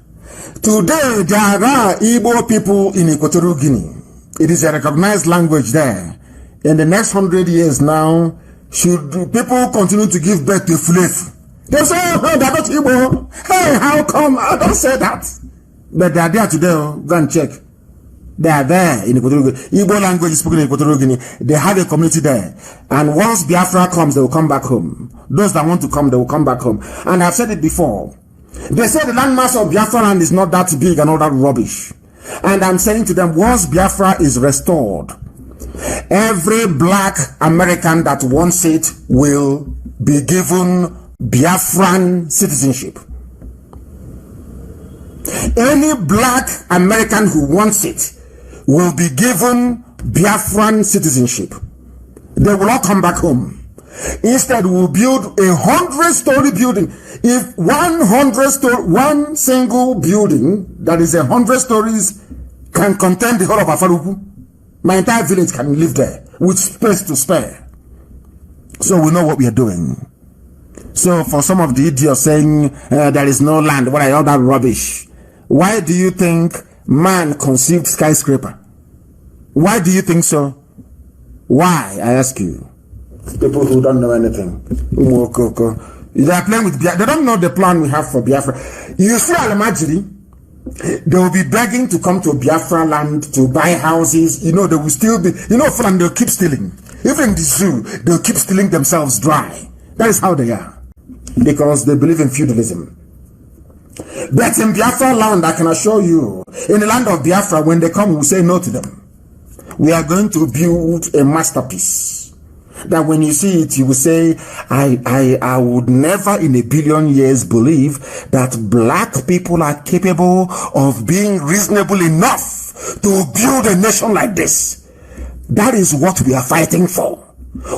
Today, there are Igbo people in Equatorial Guinea. It is a recognized language there. In the next 100 years now, should people continue to give birth to Fulef? They say, oh, they're not Igbo. Hey, how come? I don't say that. But they are there today. Go and check. They are there in Equatorial Guinea. Igbo language is spoken in Equatorial Guinea. They have a community there. And once Biafra comes, they will come back home. Those that want to come, they will come back home. And I've said it before. They say the landmass of Biafra land is not that big and all that rubbish. And I'm saying to them, once Biafra is restored, every black American that wants it will be given Biafran citizenship. Any black American who wants it will be given Biafran citizenship. They will not come back home. Instead, we'll build 100-story building. If 1 single building that is 100 stories can contain the whole of Afaruku, my entire village can live there with space to spare. So we know what we are doing. So for some of the idiots saying there is no land, what are all that rubbish? Why do you think man conceived skyscraper? Why do you think so? Why, I ask you? People who don't know anything. They are playing with Biafra. They don't know the plan we have for Biafra. You see Alamajiri, they will be begging to come to Biafra land to buy houses. You know, they will still be, you know, and they'll keep stealing. Even in the zoo, they'll keep stealing themselves dry. That is how they are. Because they believe in feudalism. But in Biafra land, I can assure you, in the land of Biafra, when they come, we'll say no to them. We are going to build a masterpiece. That when you see it, you will say, I would never in a billion years believe that black people are capable of being reasonable enough to build a nation like this. That is what we are fighting for.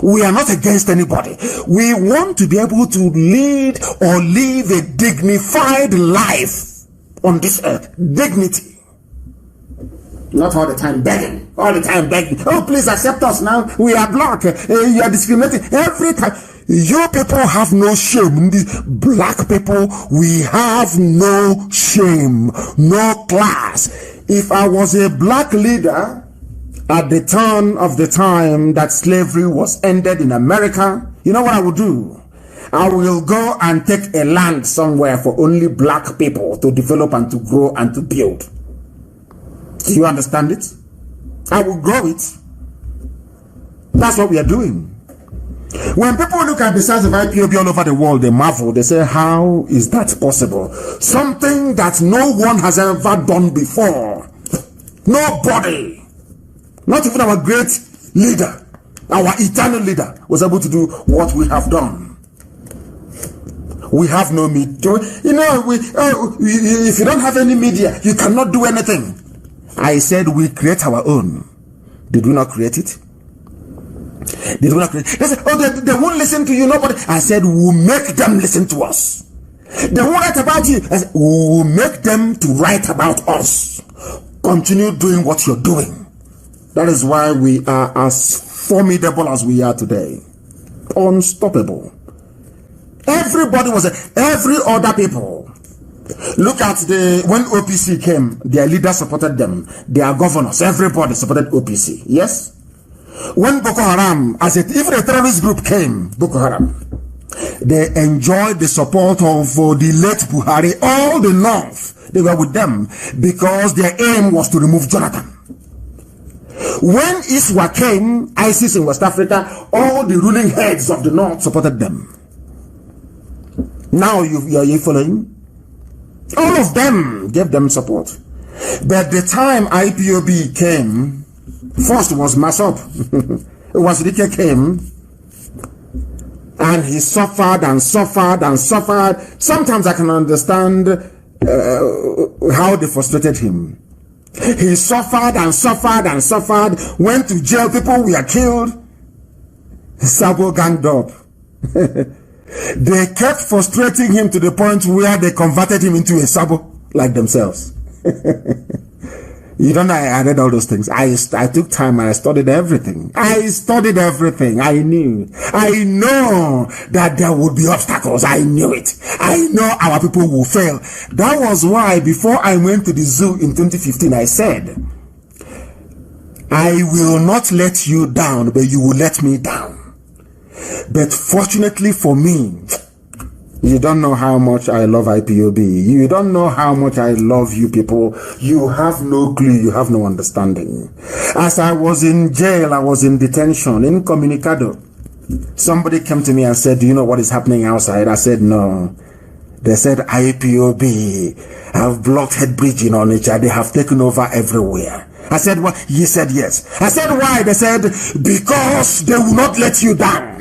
We are not against anybody. We want to be able to lead or live a dignified life on this earth. Dignity. Not all the time begging. All the time begging. Oh, please accept us now. We are black. You are discriminating. Every time. You people have no shame. Black people, we have no shame. No class. If I was a black leader at the turn of the time that slavery was ended in America, you know what I would do? I will go and take a land somewhere for only black people to develop and to grow and to build. Do you understand it? I will grow it. That's what we are doing. When people look at the size of IPOB all over the world, they marvel. They say, how is that possible? Something that no one has ever done before. Nobody. Not even our great leader, our eternal leader, was able to do what we have done. We have no media. You know, if you don't have any media, you cannot do anything. I said we create our own. Did we not create it? Did we not create it? They said, oh, they won't listen to you, nobody. I said, we'll make them listen to us. They won't write about you. I said, we'll make them to write about us. Continue doing what you're doing. That is why we are as formidable as we are today. Unstoppable. Everybody was, every other people. Look at when OPC came, their leaders supported them, their governors, everybody supported OPC. Yes? When Boko Haram, even a terrorist group came, Boko Haram, they enjoyed the support of the late Buhari, all the North. They were with them because their aim was to remove Jonathan. When ISWA came, ISIS in West Africa, all the ruling heads of the North supported them. Now are you following? All of them gave them support. But the time IPOB came, first was Masop. It was Rike came, and he suffered and suffered and suffered. Sometimes I can understand how they frustrated him. He suffered and suffered and suffered, went to jail, people were killed. Sabo ganged up. They kept frustrating him to the point where they converted him into a Sabo like themselves. You don't know, I read all those things. I took time and I studied everything. I knew. I know that there would be obstacles. I knew it. I know our people will fail. That was why before I went to the zoo in 2015, I said, I will not let you down, but you will let me down. But fortunately for me, you don't know how much I love IPOB. You don't know how much I love you people. You have no clue. You have no understanding. As I was in jail, I was in detention, incommunicado. Somebody came to me and said, do you know what is happening outside? I said, no. They said, IPOB have blocked Head Bridge in Onitsha. They have taken over everywhere. I said, what? He said, yes. I said, why? They said, because they will not let you down.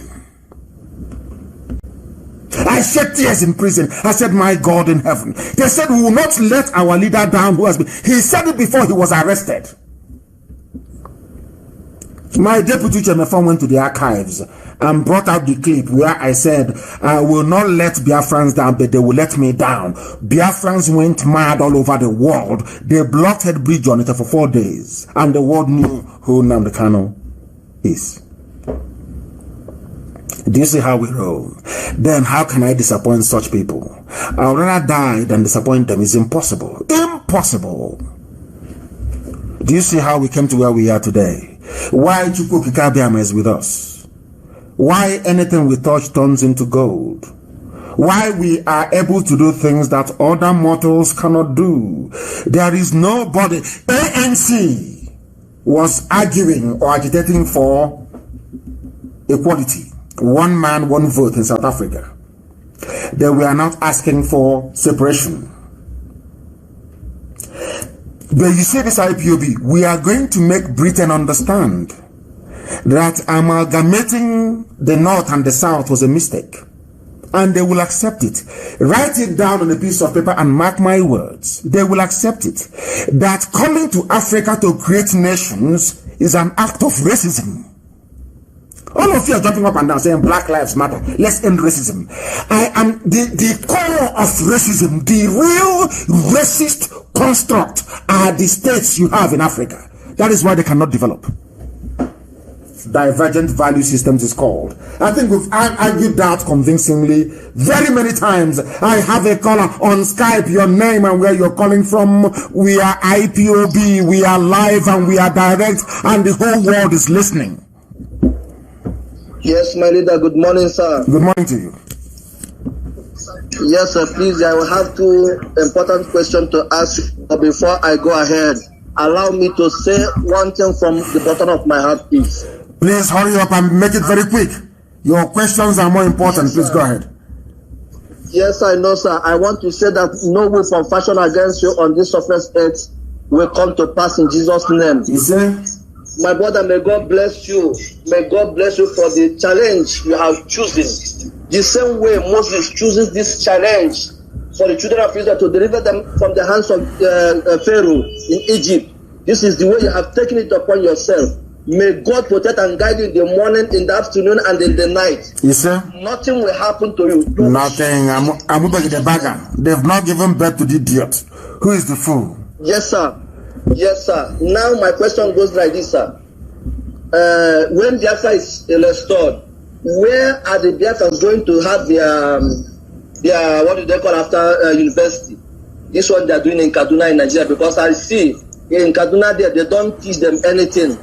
I shed tears in prison. I said, my God in heaven. They said, we will not let our leader down who has been. He said it before he was arrested. My deputy chairman went to the archives and brought out the clip where I said, I will not let Biafrans down, but they will let me down. Biafrans went mad all over the world. They blocked Head Bridge on it for 4 days. And the world knew who Nnamdi KANU is. Do you see how we roll? Then how can I disappoint such people? I would rather die than disappoint them. It's impossible. Impossible. Do you see how we came to where we are today? Why Chukwu Kikabiama is with us? Why anything we touch turns into gold? Why we are able to do things that other mortals cannot do? There is nobody. ANC was arguing or agitating for equality. One man, one vote in South Africa. They were not asking for separation. But you see this IPOB, we are going to make Britain understand that amalgamating the North and the South was a mistake. And they will accept it. Write it down on a piece of paper and mark my words. They will accept it. That coming to Africa to create nations is an act of racism. All of you are jumping up and down saying Black Lives Matter. Let's end racism. I am the core of racism. The real racist construct are the states you have in Africa. That is why they cannot develop. Divergent value systems is called. I think we've argued that convincingly very many times. I have a caller on Skype, your name and where you're calling from. We are IPOB, we are live and we are direct and the whole world is listening. Yes, my leader. Good morning, sir. Good morning to you. Yes, sir. Please, I will have two important questions to ask before I go ahead. Allow me to say one thing from the bottom of my heart, please. Please hurry up and make it very quick. Your questions are more important. Yes, please go ahead. Yes, I know, sir. I want to say that no weapon fashioned against you on this surface earth will come to pass in Jesus' name. You see? My brother, may God bless you. May God bless you for the challenge you have chosen. The same way Moses chooses this challenge for the children of Israel to deliver them from the hands of Pharaoh in Egypt. This is the way you have taken it upon yourself. May God protect and guide you in the morning, in the afternoon, and in the night. Yes, sir. Nothing will happen to you. Nothing. I'm about the bagger. They've not given birth to the idiot. Who is the fool? Yes, sir. Yes, sir. Now my question goes like this, sir. When Biafra is restored, where are the Biafrans going to have their what do they call after university? This one they are doing in Kaduna in Nigeria, because I see in Kaduna there they don't teach them anything.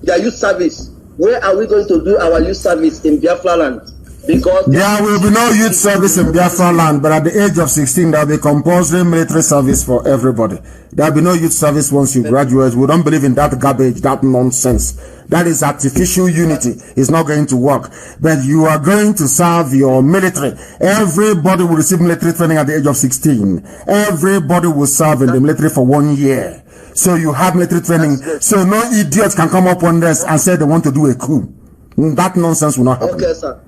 Their youth service. Where are we going to do our youth service in Biafra land? Because there will be no youth service in Biafra land, but at the age of 16 there will be compulsory military service for everybody. There will be no youth service once you graduate. We don't believe in that garbage, that nonsense. That is artificial unity. It's not going to work. But you are going to serve your military. Everybody will receive military training at the age of 16. Everybody will serve in the military for 1 year. So you have military training. So no idiots can come up on this and say they want to do a coup. That nonsense will not happen. Okay, sir.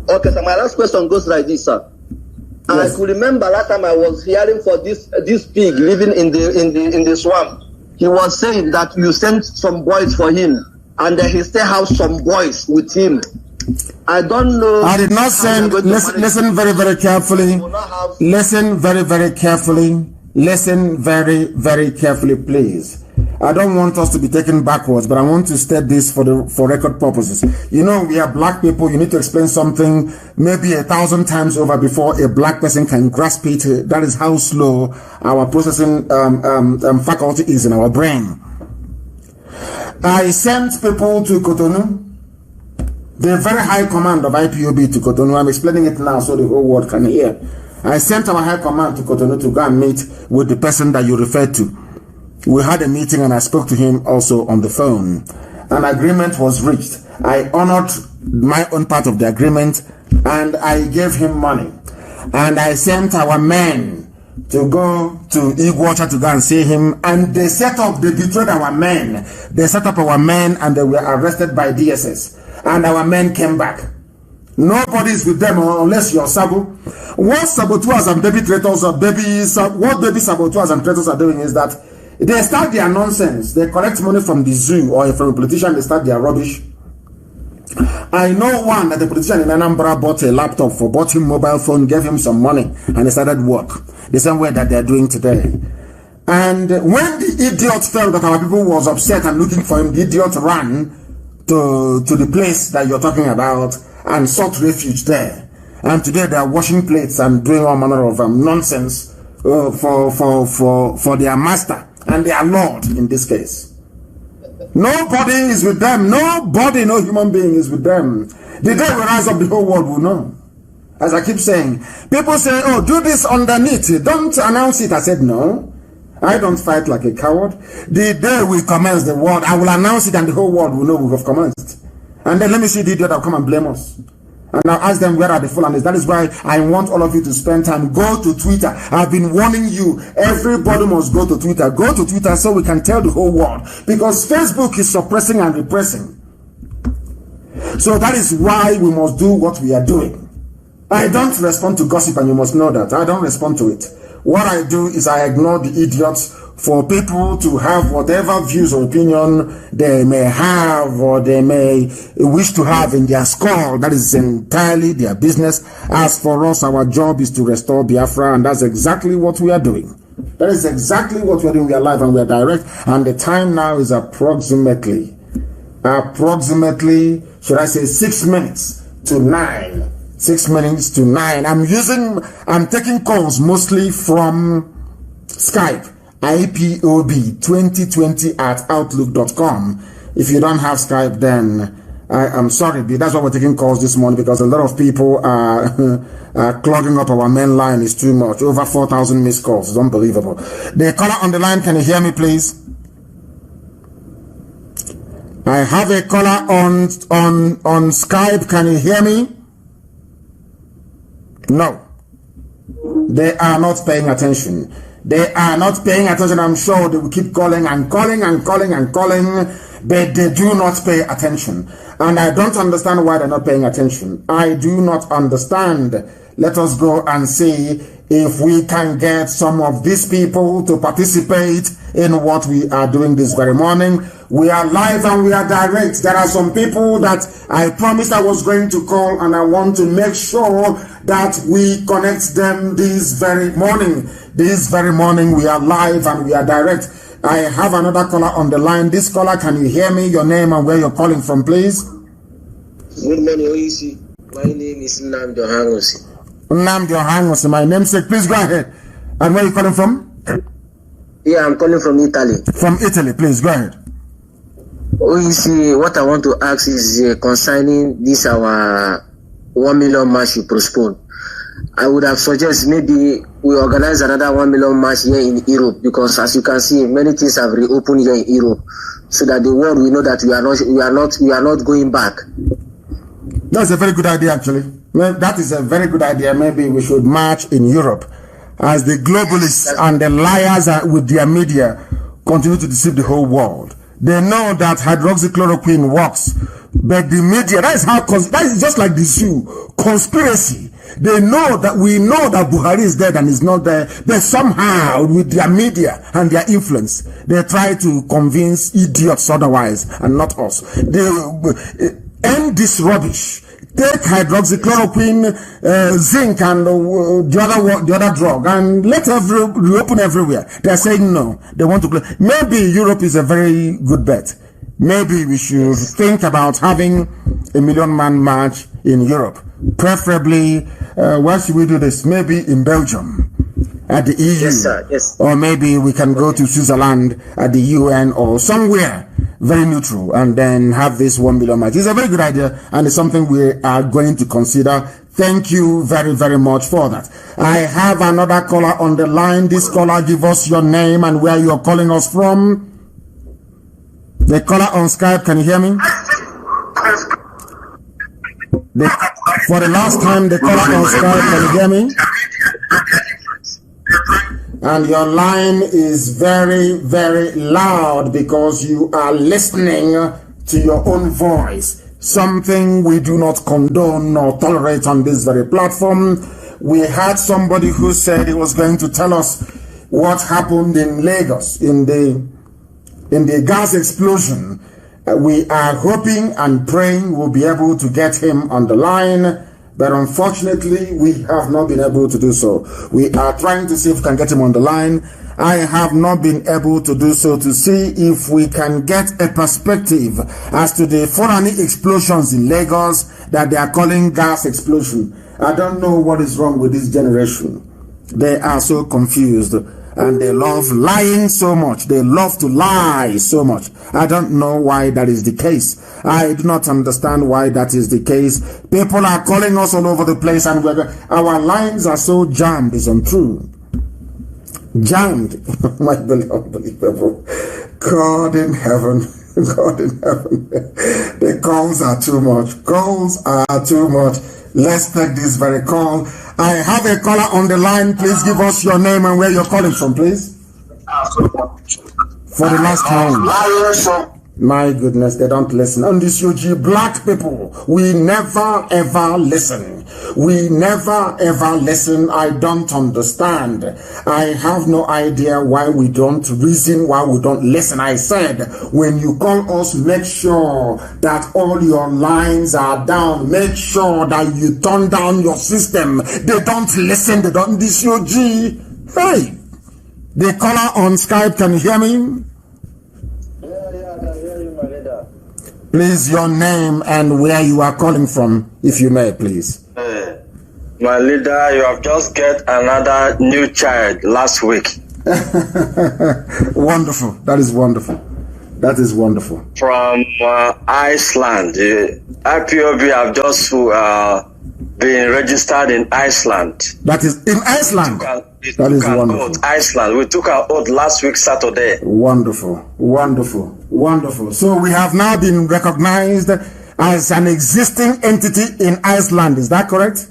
Okay, so my last question goes like this, sir. I could remember last time I was hearing for this pig living in the swamp. He was saying that you sent some boys for him, and he still has some boys with him. I don't know. I did not send. Listen very, very carefully. Listen very, very carefully. Listen very, very carefully, please. I don't want us to be taken backwards, but I want to state this for record purposes. You know, we are black people. You need to explain something maybe 1,000 times over before a black person can grasp it. That is how slow our processing faculty is in our brain. I sent people to Cotonou, the very high command of IPOB to Cotonou. I'm explaining it now so the whole world can hear. I sent our high command to Cotonou to go and meet with the person that you referred to. We had a meeting and I spoke to him also on the phone. An agreement was reached. I honored my own part of the agreement and I gave him money. And I sent our men to go to Iguacha to go and see him. And they betrayed our men. They set up our men and they were arrested by DSS. And our men came back. Nobody is with them unless you're Sabo. What saboteurs and baby traitors or what baby saboteurs and traitors are doing is that they start their nonsense. They collect money from the zoo or from a politician, they start their rubbish. I know one that the politician in Anambra bought a laptop for, bought him mobile phone, gave him some money, and he started work. The same way that they're doing today. And when the idiot felt that our people was upset and looking for him, the idiot ran to the place that you're talking about and sought refuge there. And today they are washing plates and doing all manner of nonsense for their master and their lord in this case. Nobody is with them. Nobody, no human being is with them. The day we rise up, the whole world will know. As I keep saying, people say, oh, do this underneath. Don't announce it. I said, no. I don't fight like a coward. The day we commence the world, I will announce it and the whole world will know we have commenced. And then let me see the idiot that will come and blame us. And I'll ask them, where are the Fulanis? That is why I want all of you to spend time. Go to Twitter. I've been warning you. Everybody must go to Twitter. Go to Twitter so we can tell the whole world. Because Facebook is suppressing and repressing. So that is why we must do what we are doing. I don't respond to gossip, and you must know that. I don't respond to it. What I do is I ignore the idiots for people to have whatever views or opinion they may have or they may wish to have in their skull. That is entirely their business. As for us, our job is to restore Biafra, and that's exactly what we are doing. That is exactly what we are doing. We are live and we are direct, and the time now is approximately, should I say 6 minutes to 9. 6 minutes to 9. I'm taking calls mostly from Skype. IPOB 2020@outlook.com. If you don't have Skype, then I'm sorry, but that's why we're taking calls this morning, because a lot of people are clogging up our main line. Is too much. Over 4,000 missed calls. It's unbelievable. The caller on the line, can you hear me, please? I have a caller on Skype. Can you hear me? No. They are not paying attention. They are not paying attention. I'm sure they will keep calling and calling and calling and calling, but they do not pay attention. And I don't understand why they're not paying attention. I do not understand. Let us go and see if we can get some of these people to participate in what we are doing this very morning. We are live and we are direct. There are some people that I promised I was going to call, and I want to make sure that we connect them this very morning. This very morning we are live and we are direct. I have another caller on the line. This caller, can you hear me? Your name and where you're calling from, please? Good morning, OEC. My name is Nnamdi Nnamdi, my namesake. Please go ahead. And where are you calling from? Yeah, I'm calling from Italy. From Italy, please go ahead. OEC, what I want to ask is concerning this our 1 million march you postpone. I would have suggested maybe we organize another 1 million march here in Europe, because as you can see, many things have reopened here in Europe, so that the world will know that we are not going back. That's a very good idea, actually. Well, that is a very good idea. Maybe we should march in Europe, as the globalists and the liars with their media continue to deceive the whole world. They know that hydroxychloroquine works, but the media, that is just like the zoo, conspiracy. They know that we know that Buhari is dead and is not there. But somehow, with their media and their influence, they try to convince idiots otherwise and not us. They end this rubbish. Take hydroxychloroquine, zinc, and the other drug, and let reopen everywhere. They're saying no. They want to close. Maybe Europe is a very good bet. Maybe we should think about having a 1 million man march in Europe. Preferably, where should we do this? Maybe in Belgium, at the EU. Yes, sir. Yes. Or maybe we can go to Switzerland at the UN or somewhere very neutral and then have this 1 million march. It's a very good idea and it's something we are going to consider. Thank you very, very much for that. I have another caller on the line. This caller, give us your name and where you're calling us from. The caller on Skype, can you hear me? For the last time, the caller on Skype, can you hear me? And your line is very, very loud because you are listening to your own voice. Something we do not condone nor tolerate on this very platform. We had somebody who said he was going to tell us what happened in Lagos in the gas explosion. We are hoping and praying we'll be able to get him on the line. But unfortunately, we have not been able to do so. We are trying to see if we can get him on the line. I have not been able to do so to see if we can get a perspective as to the Fulani explosions in Lagos that they are calling gas explosion. I don't know what is wrong with this generation. They are so confused and they love lying so much. They love to lie so much. I don't know why that is the case. I do not understand why that is the case. People are calling us all over the place and our lines are so jammed. It's untrue. Jammed. My unbelievable. God in heaven. God in heaven. The calls are too much. Calls are too much. Let's take this very call. I have a caller on the line. Please give us your name and where you're calling from, please. For the last time. My goodness, they don't listen. On this UG, black people, we never ever listen. We never ever listen. I don't understand. I have no idea why we don't reason, why we don't listen. I said, when you call us, make sure that all your lines are down. Make sure that you turn down your system. They don't listen. They don't. This UG. Hey, the caller on Skype, can you hear me? Please, your name and where you are calling from, if you may, please. My leader, you have just get another new child last week. Wonderful. That is wonderful. That is wonderful. From Iceland. IPOB have just been registered in Iceland. That is in Iceland. That is wonderful. Iceland. We took our oath last week, Saturday. Wonderful. Wonderful. Wonderful. So we have now been recognized as an existing entity in Iceland. Is that correct?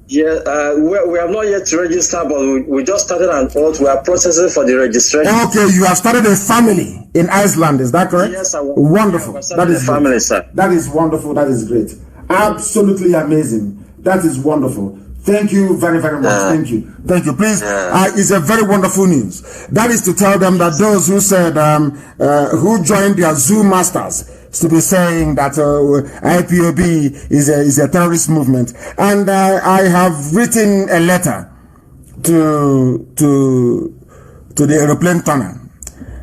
Yeah, we have not yet registered, but we just started an oath. We are processing for the registration. Okay, you have started a family in Iceland. Is that correct? Yes, wonderful. That is family, great. Sir. That is wonderful. That is great. Absolutely amazing. That is wonderful. Thank you very, very much. Thank you. Thank you. Please, it's a very wonderful news. That is to tell them that those who said, who joined their Zoom masters to be saying that IPOB is a terrorist movement. And I have written a letter to the aeroplane turner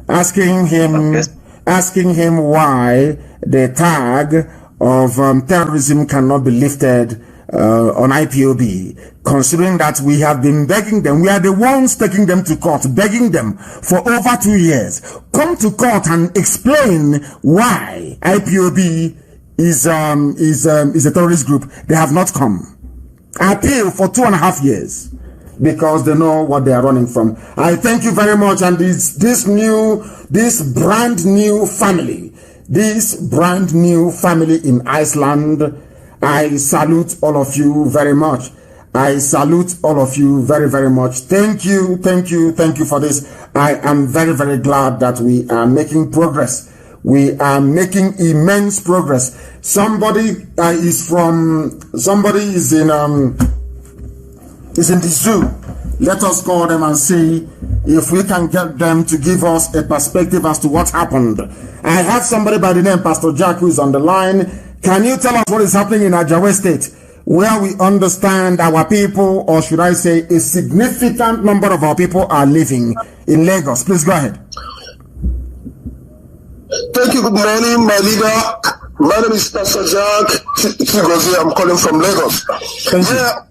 asking him why the tag of terrorism cannot be lifted on IPOB, considering that we have been begging them. We are the ones taking them to court, begging them for over 2 years. Come to court and explain why IPOB is a terrorist group. They have not come. I appeal for 2.5 years because they know what they are running from. I thank you very much. And this brand new family in Iceland, I salute all of you very much. I salute all of you very, very much. Thank you for this. I am very, very glad that we are making progress. We are making immense progress. Somebody is in the zoo. Let us call them and see if we can get them to give us a perspective as to what happened. I have somebody by the name Pastor Jack who is on the line. Can you tell us what is happening in Ajawa State, where we understand our people, or should I say a significant number of our people are living in Lagos? Please go ahead. Thank you. Good morning, my leader. My name is Pastor Jack Chigozie. I'm calling from Lagos.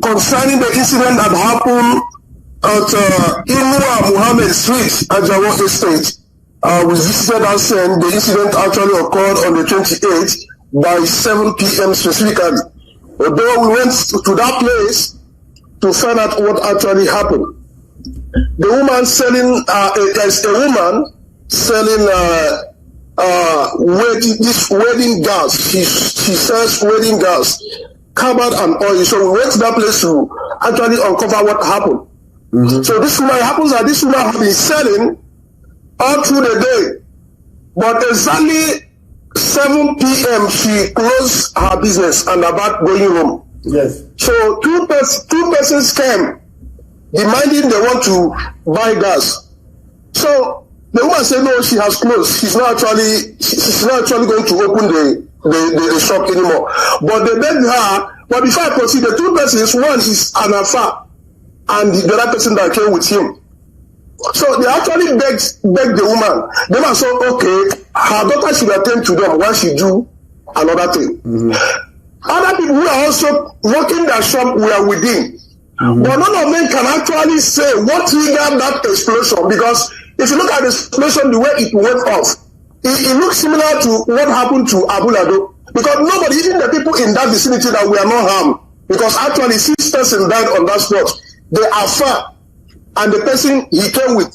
Concerning the incident that happened at Inua Muhammad Street, Ajawa Estate, we visited that scene. The incident actually occurred on the 28th by 7 p.m. specifically. Although we went to that place to find out what actually happened. The woman selling, there's a woman selling wedding gas. She sells wedding gas, covered and oil. So we went to that place to actually uncover what happened. So this woman happens that this woman has been selling all through the day, but exactly 7 p.m. she closed her business and about going home. Yes. So two persons came demanding they want to buy gas. So the woman said no, she has closed. She's not actually going to open the shop anymore. But they begged her. But before I proceed, the two persons, one is an Afa and the other person that came with him. So they actually begged the woman. The woman said, okay, her daughter should attend to them while she do another thing. Other people who are also working their shop were within. But none of them can actually say what triggered that explosion, because if you look at the explosion, the way it went off, it looks similar to what happened to Abu Lado. Because nobody, even the people in that vicinity that were not harmed, because actually 6 persons died on that spot. The Afa and the person he came with,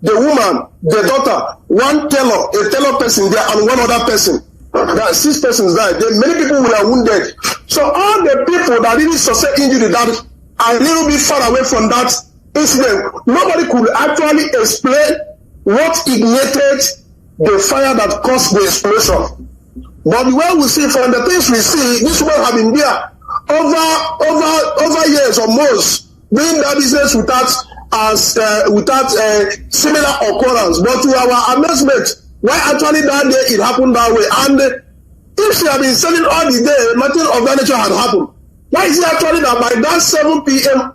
the woman, the daughter, a tailor person there, and one other person. That 6 persons died. Then many people were wounded. So all the people that didn't sustain injury that are a little bit far away from that incident, nobody could actually explain what ignited the fire that caused the explosion. But the way we see, from the things we see, this woman have been there over years or most, doing that business without similar occurrence. But to our amazement, why actually that day it happened that way? And if she had been selling all the day, nothing of that nature had happened. Why is it actually that by that 7 p.m.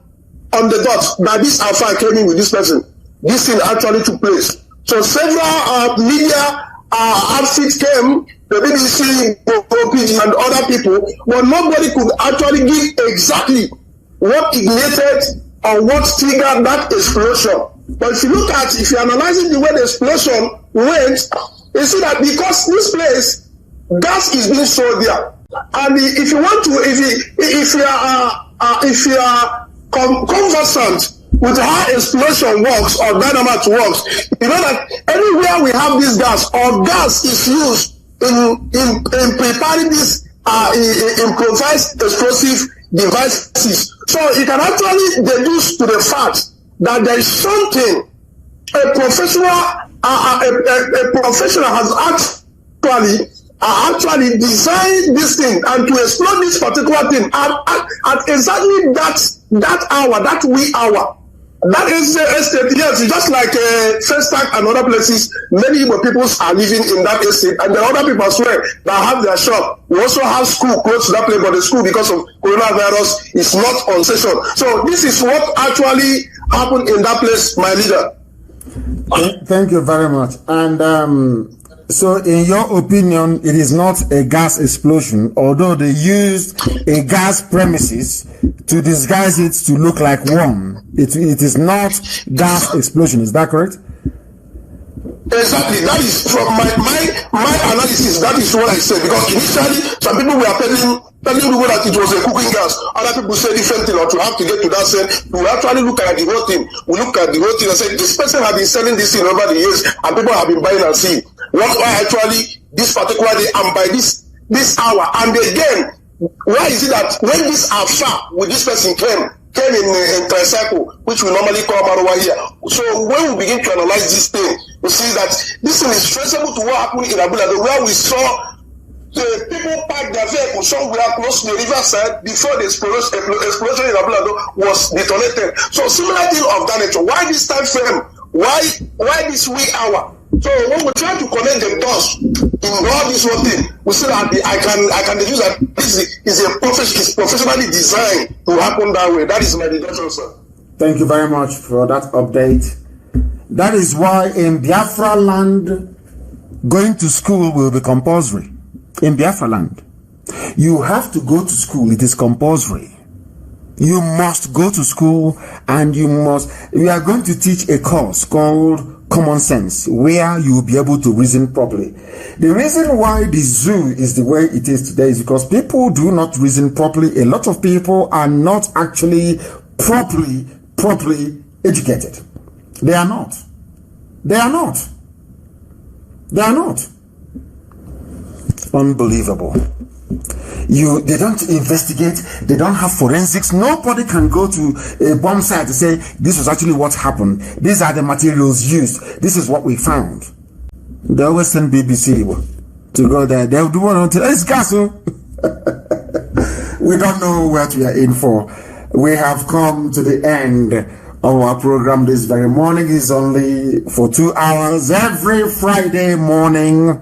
on the dot that this affair came in with this person, this thing actually took place? So several media outfits came, the BBC, OPG, and other people, but nobody could actually give exactly what ignited or what triggered that explosion. But if you're analyzing the way the explosion went, you see that because this place, gas is being sold there. And if you are conversant with how explosion works or dynamite works, you know that anywhere we have this gas, or gas is used in preparing these improvised explosive devices. So you can actually deduce to the fact that there is something a professional has actually designed this thing and to explode this particular thing at exactly that hour, that wee hour. That is estate, yes, just like Festac and other places, many Igbo people are living in that estate, and there are other people as well that have their shop. We also have school close to that place, but the school, because of coronavirus, is not on session. So this is what actually happened in that place, my leader. Thank you very much. And so in your opinion, it is not a gas explosion, although they used a gas premises to disguise it to look like one. It is not gas explosion. Is that correct? Exactly. That is from my analysis. That is what I said. Because initially, some people were telling people that it was a cooking gas. Other people say different thing, or to have to get to that sense. We actually look at the whole thing. We look at the whole thing and say, this person has been selling this thing over the years, and people have been buying and seeing. What actually this particular day and by this hour? And again, why is it that when this affair with this person came, came in tricycle, which we normally call Maruwa here. So when we begin to analyze this thing, we see that this thing is traceable to what happened in Abulado, where we saw the people park their vehicles somewhere close to the riverside before the explosion in Abulado was detonated. So similar thing of that nature. Why this time frame? Why this wee hour? So when we try to connect the dots in all this whole thing, we see that I can deduce that this is professionally designed to happen that way. That is my deduction, sir. Thank you very much for that update. That is why in Biafra land, going to school will be compulsory. In Biafra land, you have to go to school. It is compulsory. You must go to school, and we are going to teach a course called Common Sense, where you will be able to reason properly. The reason why the zoo is the way it is today is because people do not reason properly. A lot of people are not actually properly educated. They are not. They are not. They are not. Unbelievable. They don't investigate, they don't have forensics. Nobody can go to a bomb site to say this was actually what happened, these are the materials used, this is what we found. They always send BBC to go there. They'll do one until it's castle. We don't know what we are in for. We have come to the end of our program this very morning. It's only for 2 hours every Friday morning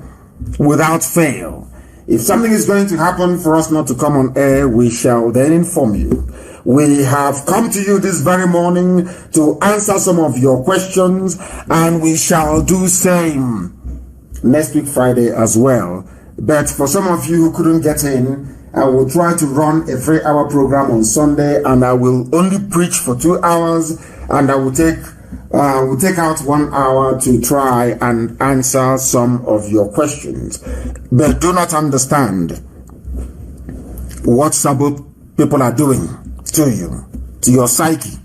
without fail. If something is going to happen for us not to come on air, we shall then inform you. We have come to you this very morning to answer some of your questions, and we shall do same next week Friday as well. But for some of you who couldn't get in, I will try to run a 3-hour program on Sunday, and I will only preach for 2 hours, and I will take out 1 hour to try and answer some of your questions. But do not understand what Sabo people are doing to you, to your psyche.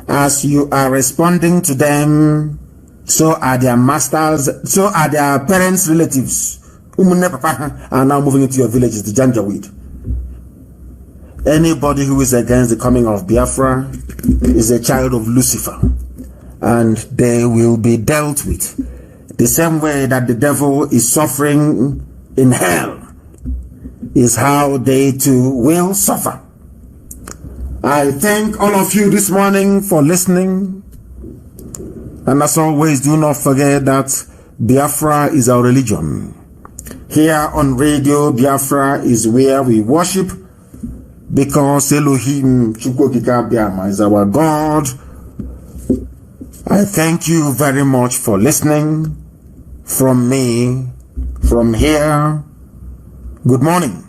As you are responding to them, so are their masters, so are their parents' relatives, who are now moving into your villages, the Janjaweed. Anybody who is against the coming of Biafra is a child of Lucifer, and they will be dealt with the same way that the devil is suffering in hell is how they too will suffer. I thank all of you this morning for listening, and as always, do not forget that Biafra is our religion. Here on Radio Biafra is where we worship, because Elohim Chukwokika Biama is our God. I thank you very much for listening. From me, from here, good morning.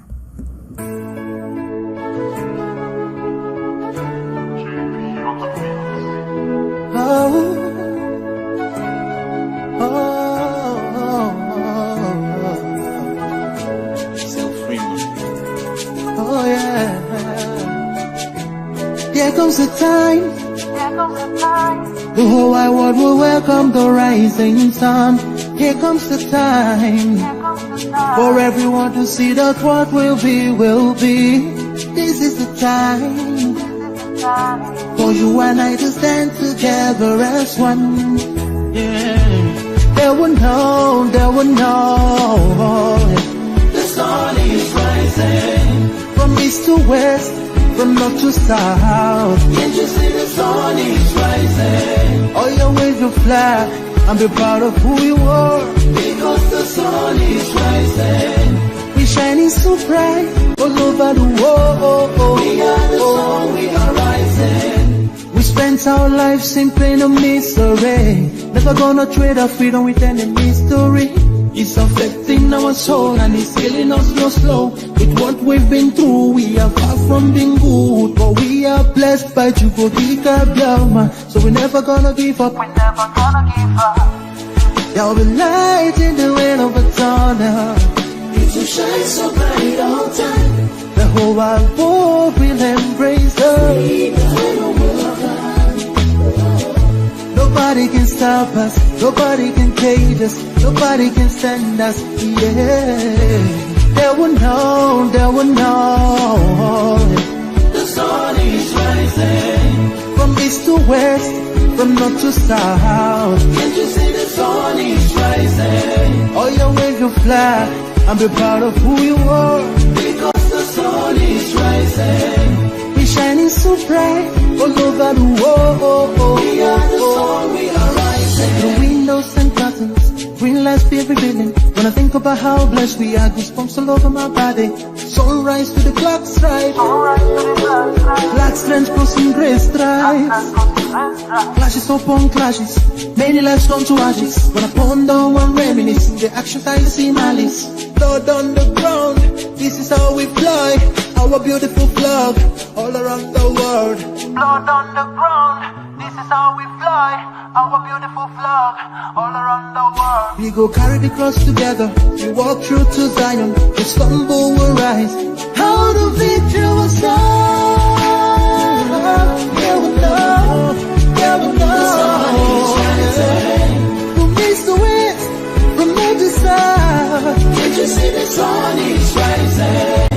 Oh yeah. There comes a time. The whole wide world will welcome the rising sun. Here comes the time for everyone to see that what will be, will be. This is the time for you and I to stand together as one. Yeah. They will know, the sun is rising. From east to west, from north to south. Can't you see the sun is rising? Oh, you wave your flag and be proud of who you are, because the sun is rising. We shining so bright all over the world. We are the sun, we are rising. We spent our lives in pain and misery, never gonna trade our freedom with any mystery. It's affecting our soul and it's killing us slow. With what we've been through, we are far from being good, but we are blessed by Chukwokika Biama. So we're never gonna give up. We're never gonna give up. There'll be light in the end of a tunnel. It will shine so bright all time. The whole wide world will embrace us. Nobody can stop us, nobody can cage us, nobody can stand us, yeah. They will know, the sun is rising. rising. From east to west, from north to south. Can't you see the sun is rising? Oh, you wave your flag and be proud of who you are. Because the sun is rising. We shining so bright all over the world. We are the sun, we are rising. Through windows and curtains, green lights be revealing. When I think about how blessed we are, goosebumps all over my body. Sunrise to the clock strike. Black strands crossing grey stripes. Clashes upon clashes, many lives come to ashes. When I ponder and reminisce, the action I see malice. Blood on the ground, this is how we fly. Our beautiful flag, all around the world. Blood on the ground, this is how we fly. Our beautiful flag, all around the world. We go carry the cross together. We walk through to Zion. We stumble, we rise. How the victory was done. Yeah, we know. Yeah, we know. The sun is rising. From east to west, from north to south. Can't you see the sun is rising?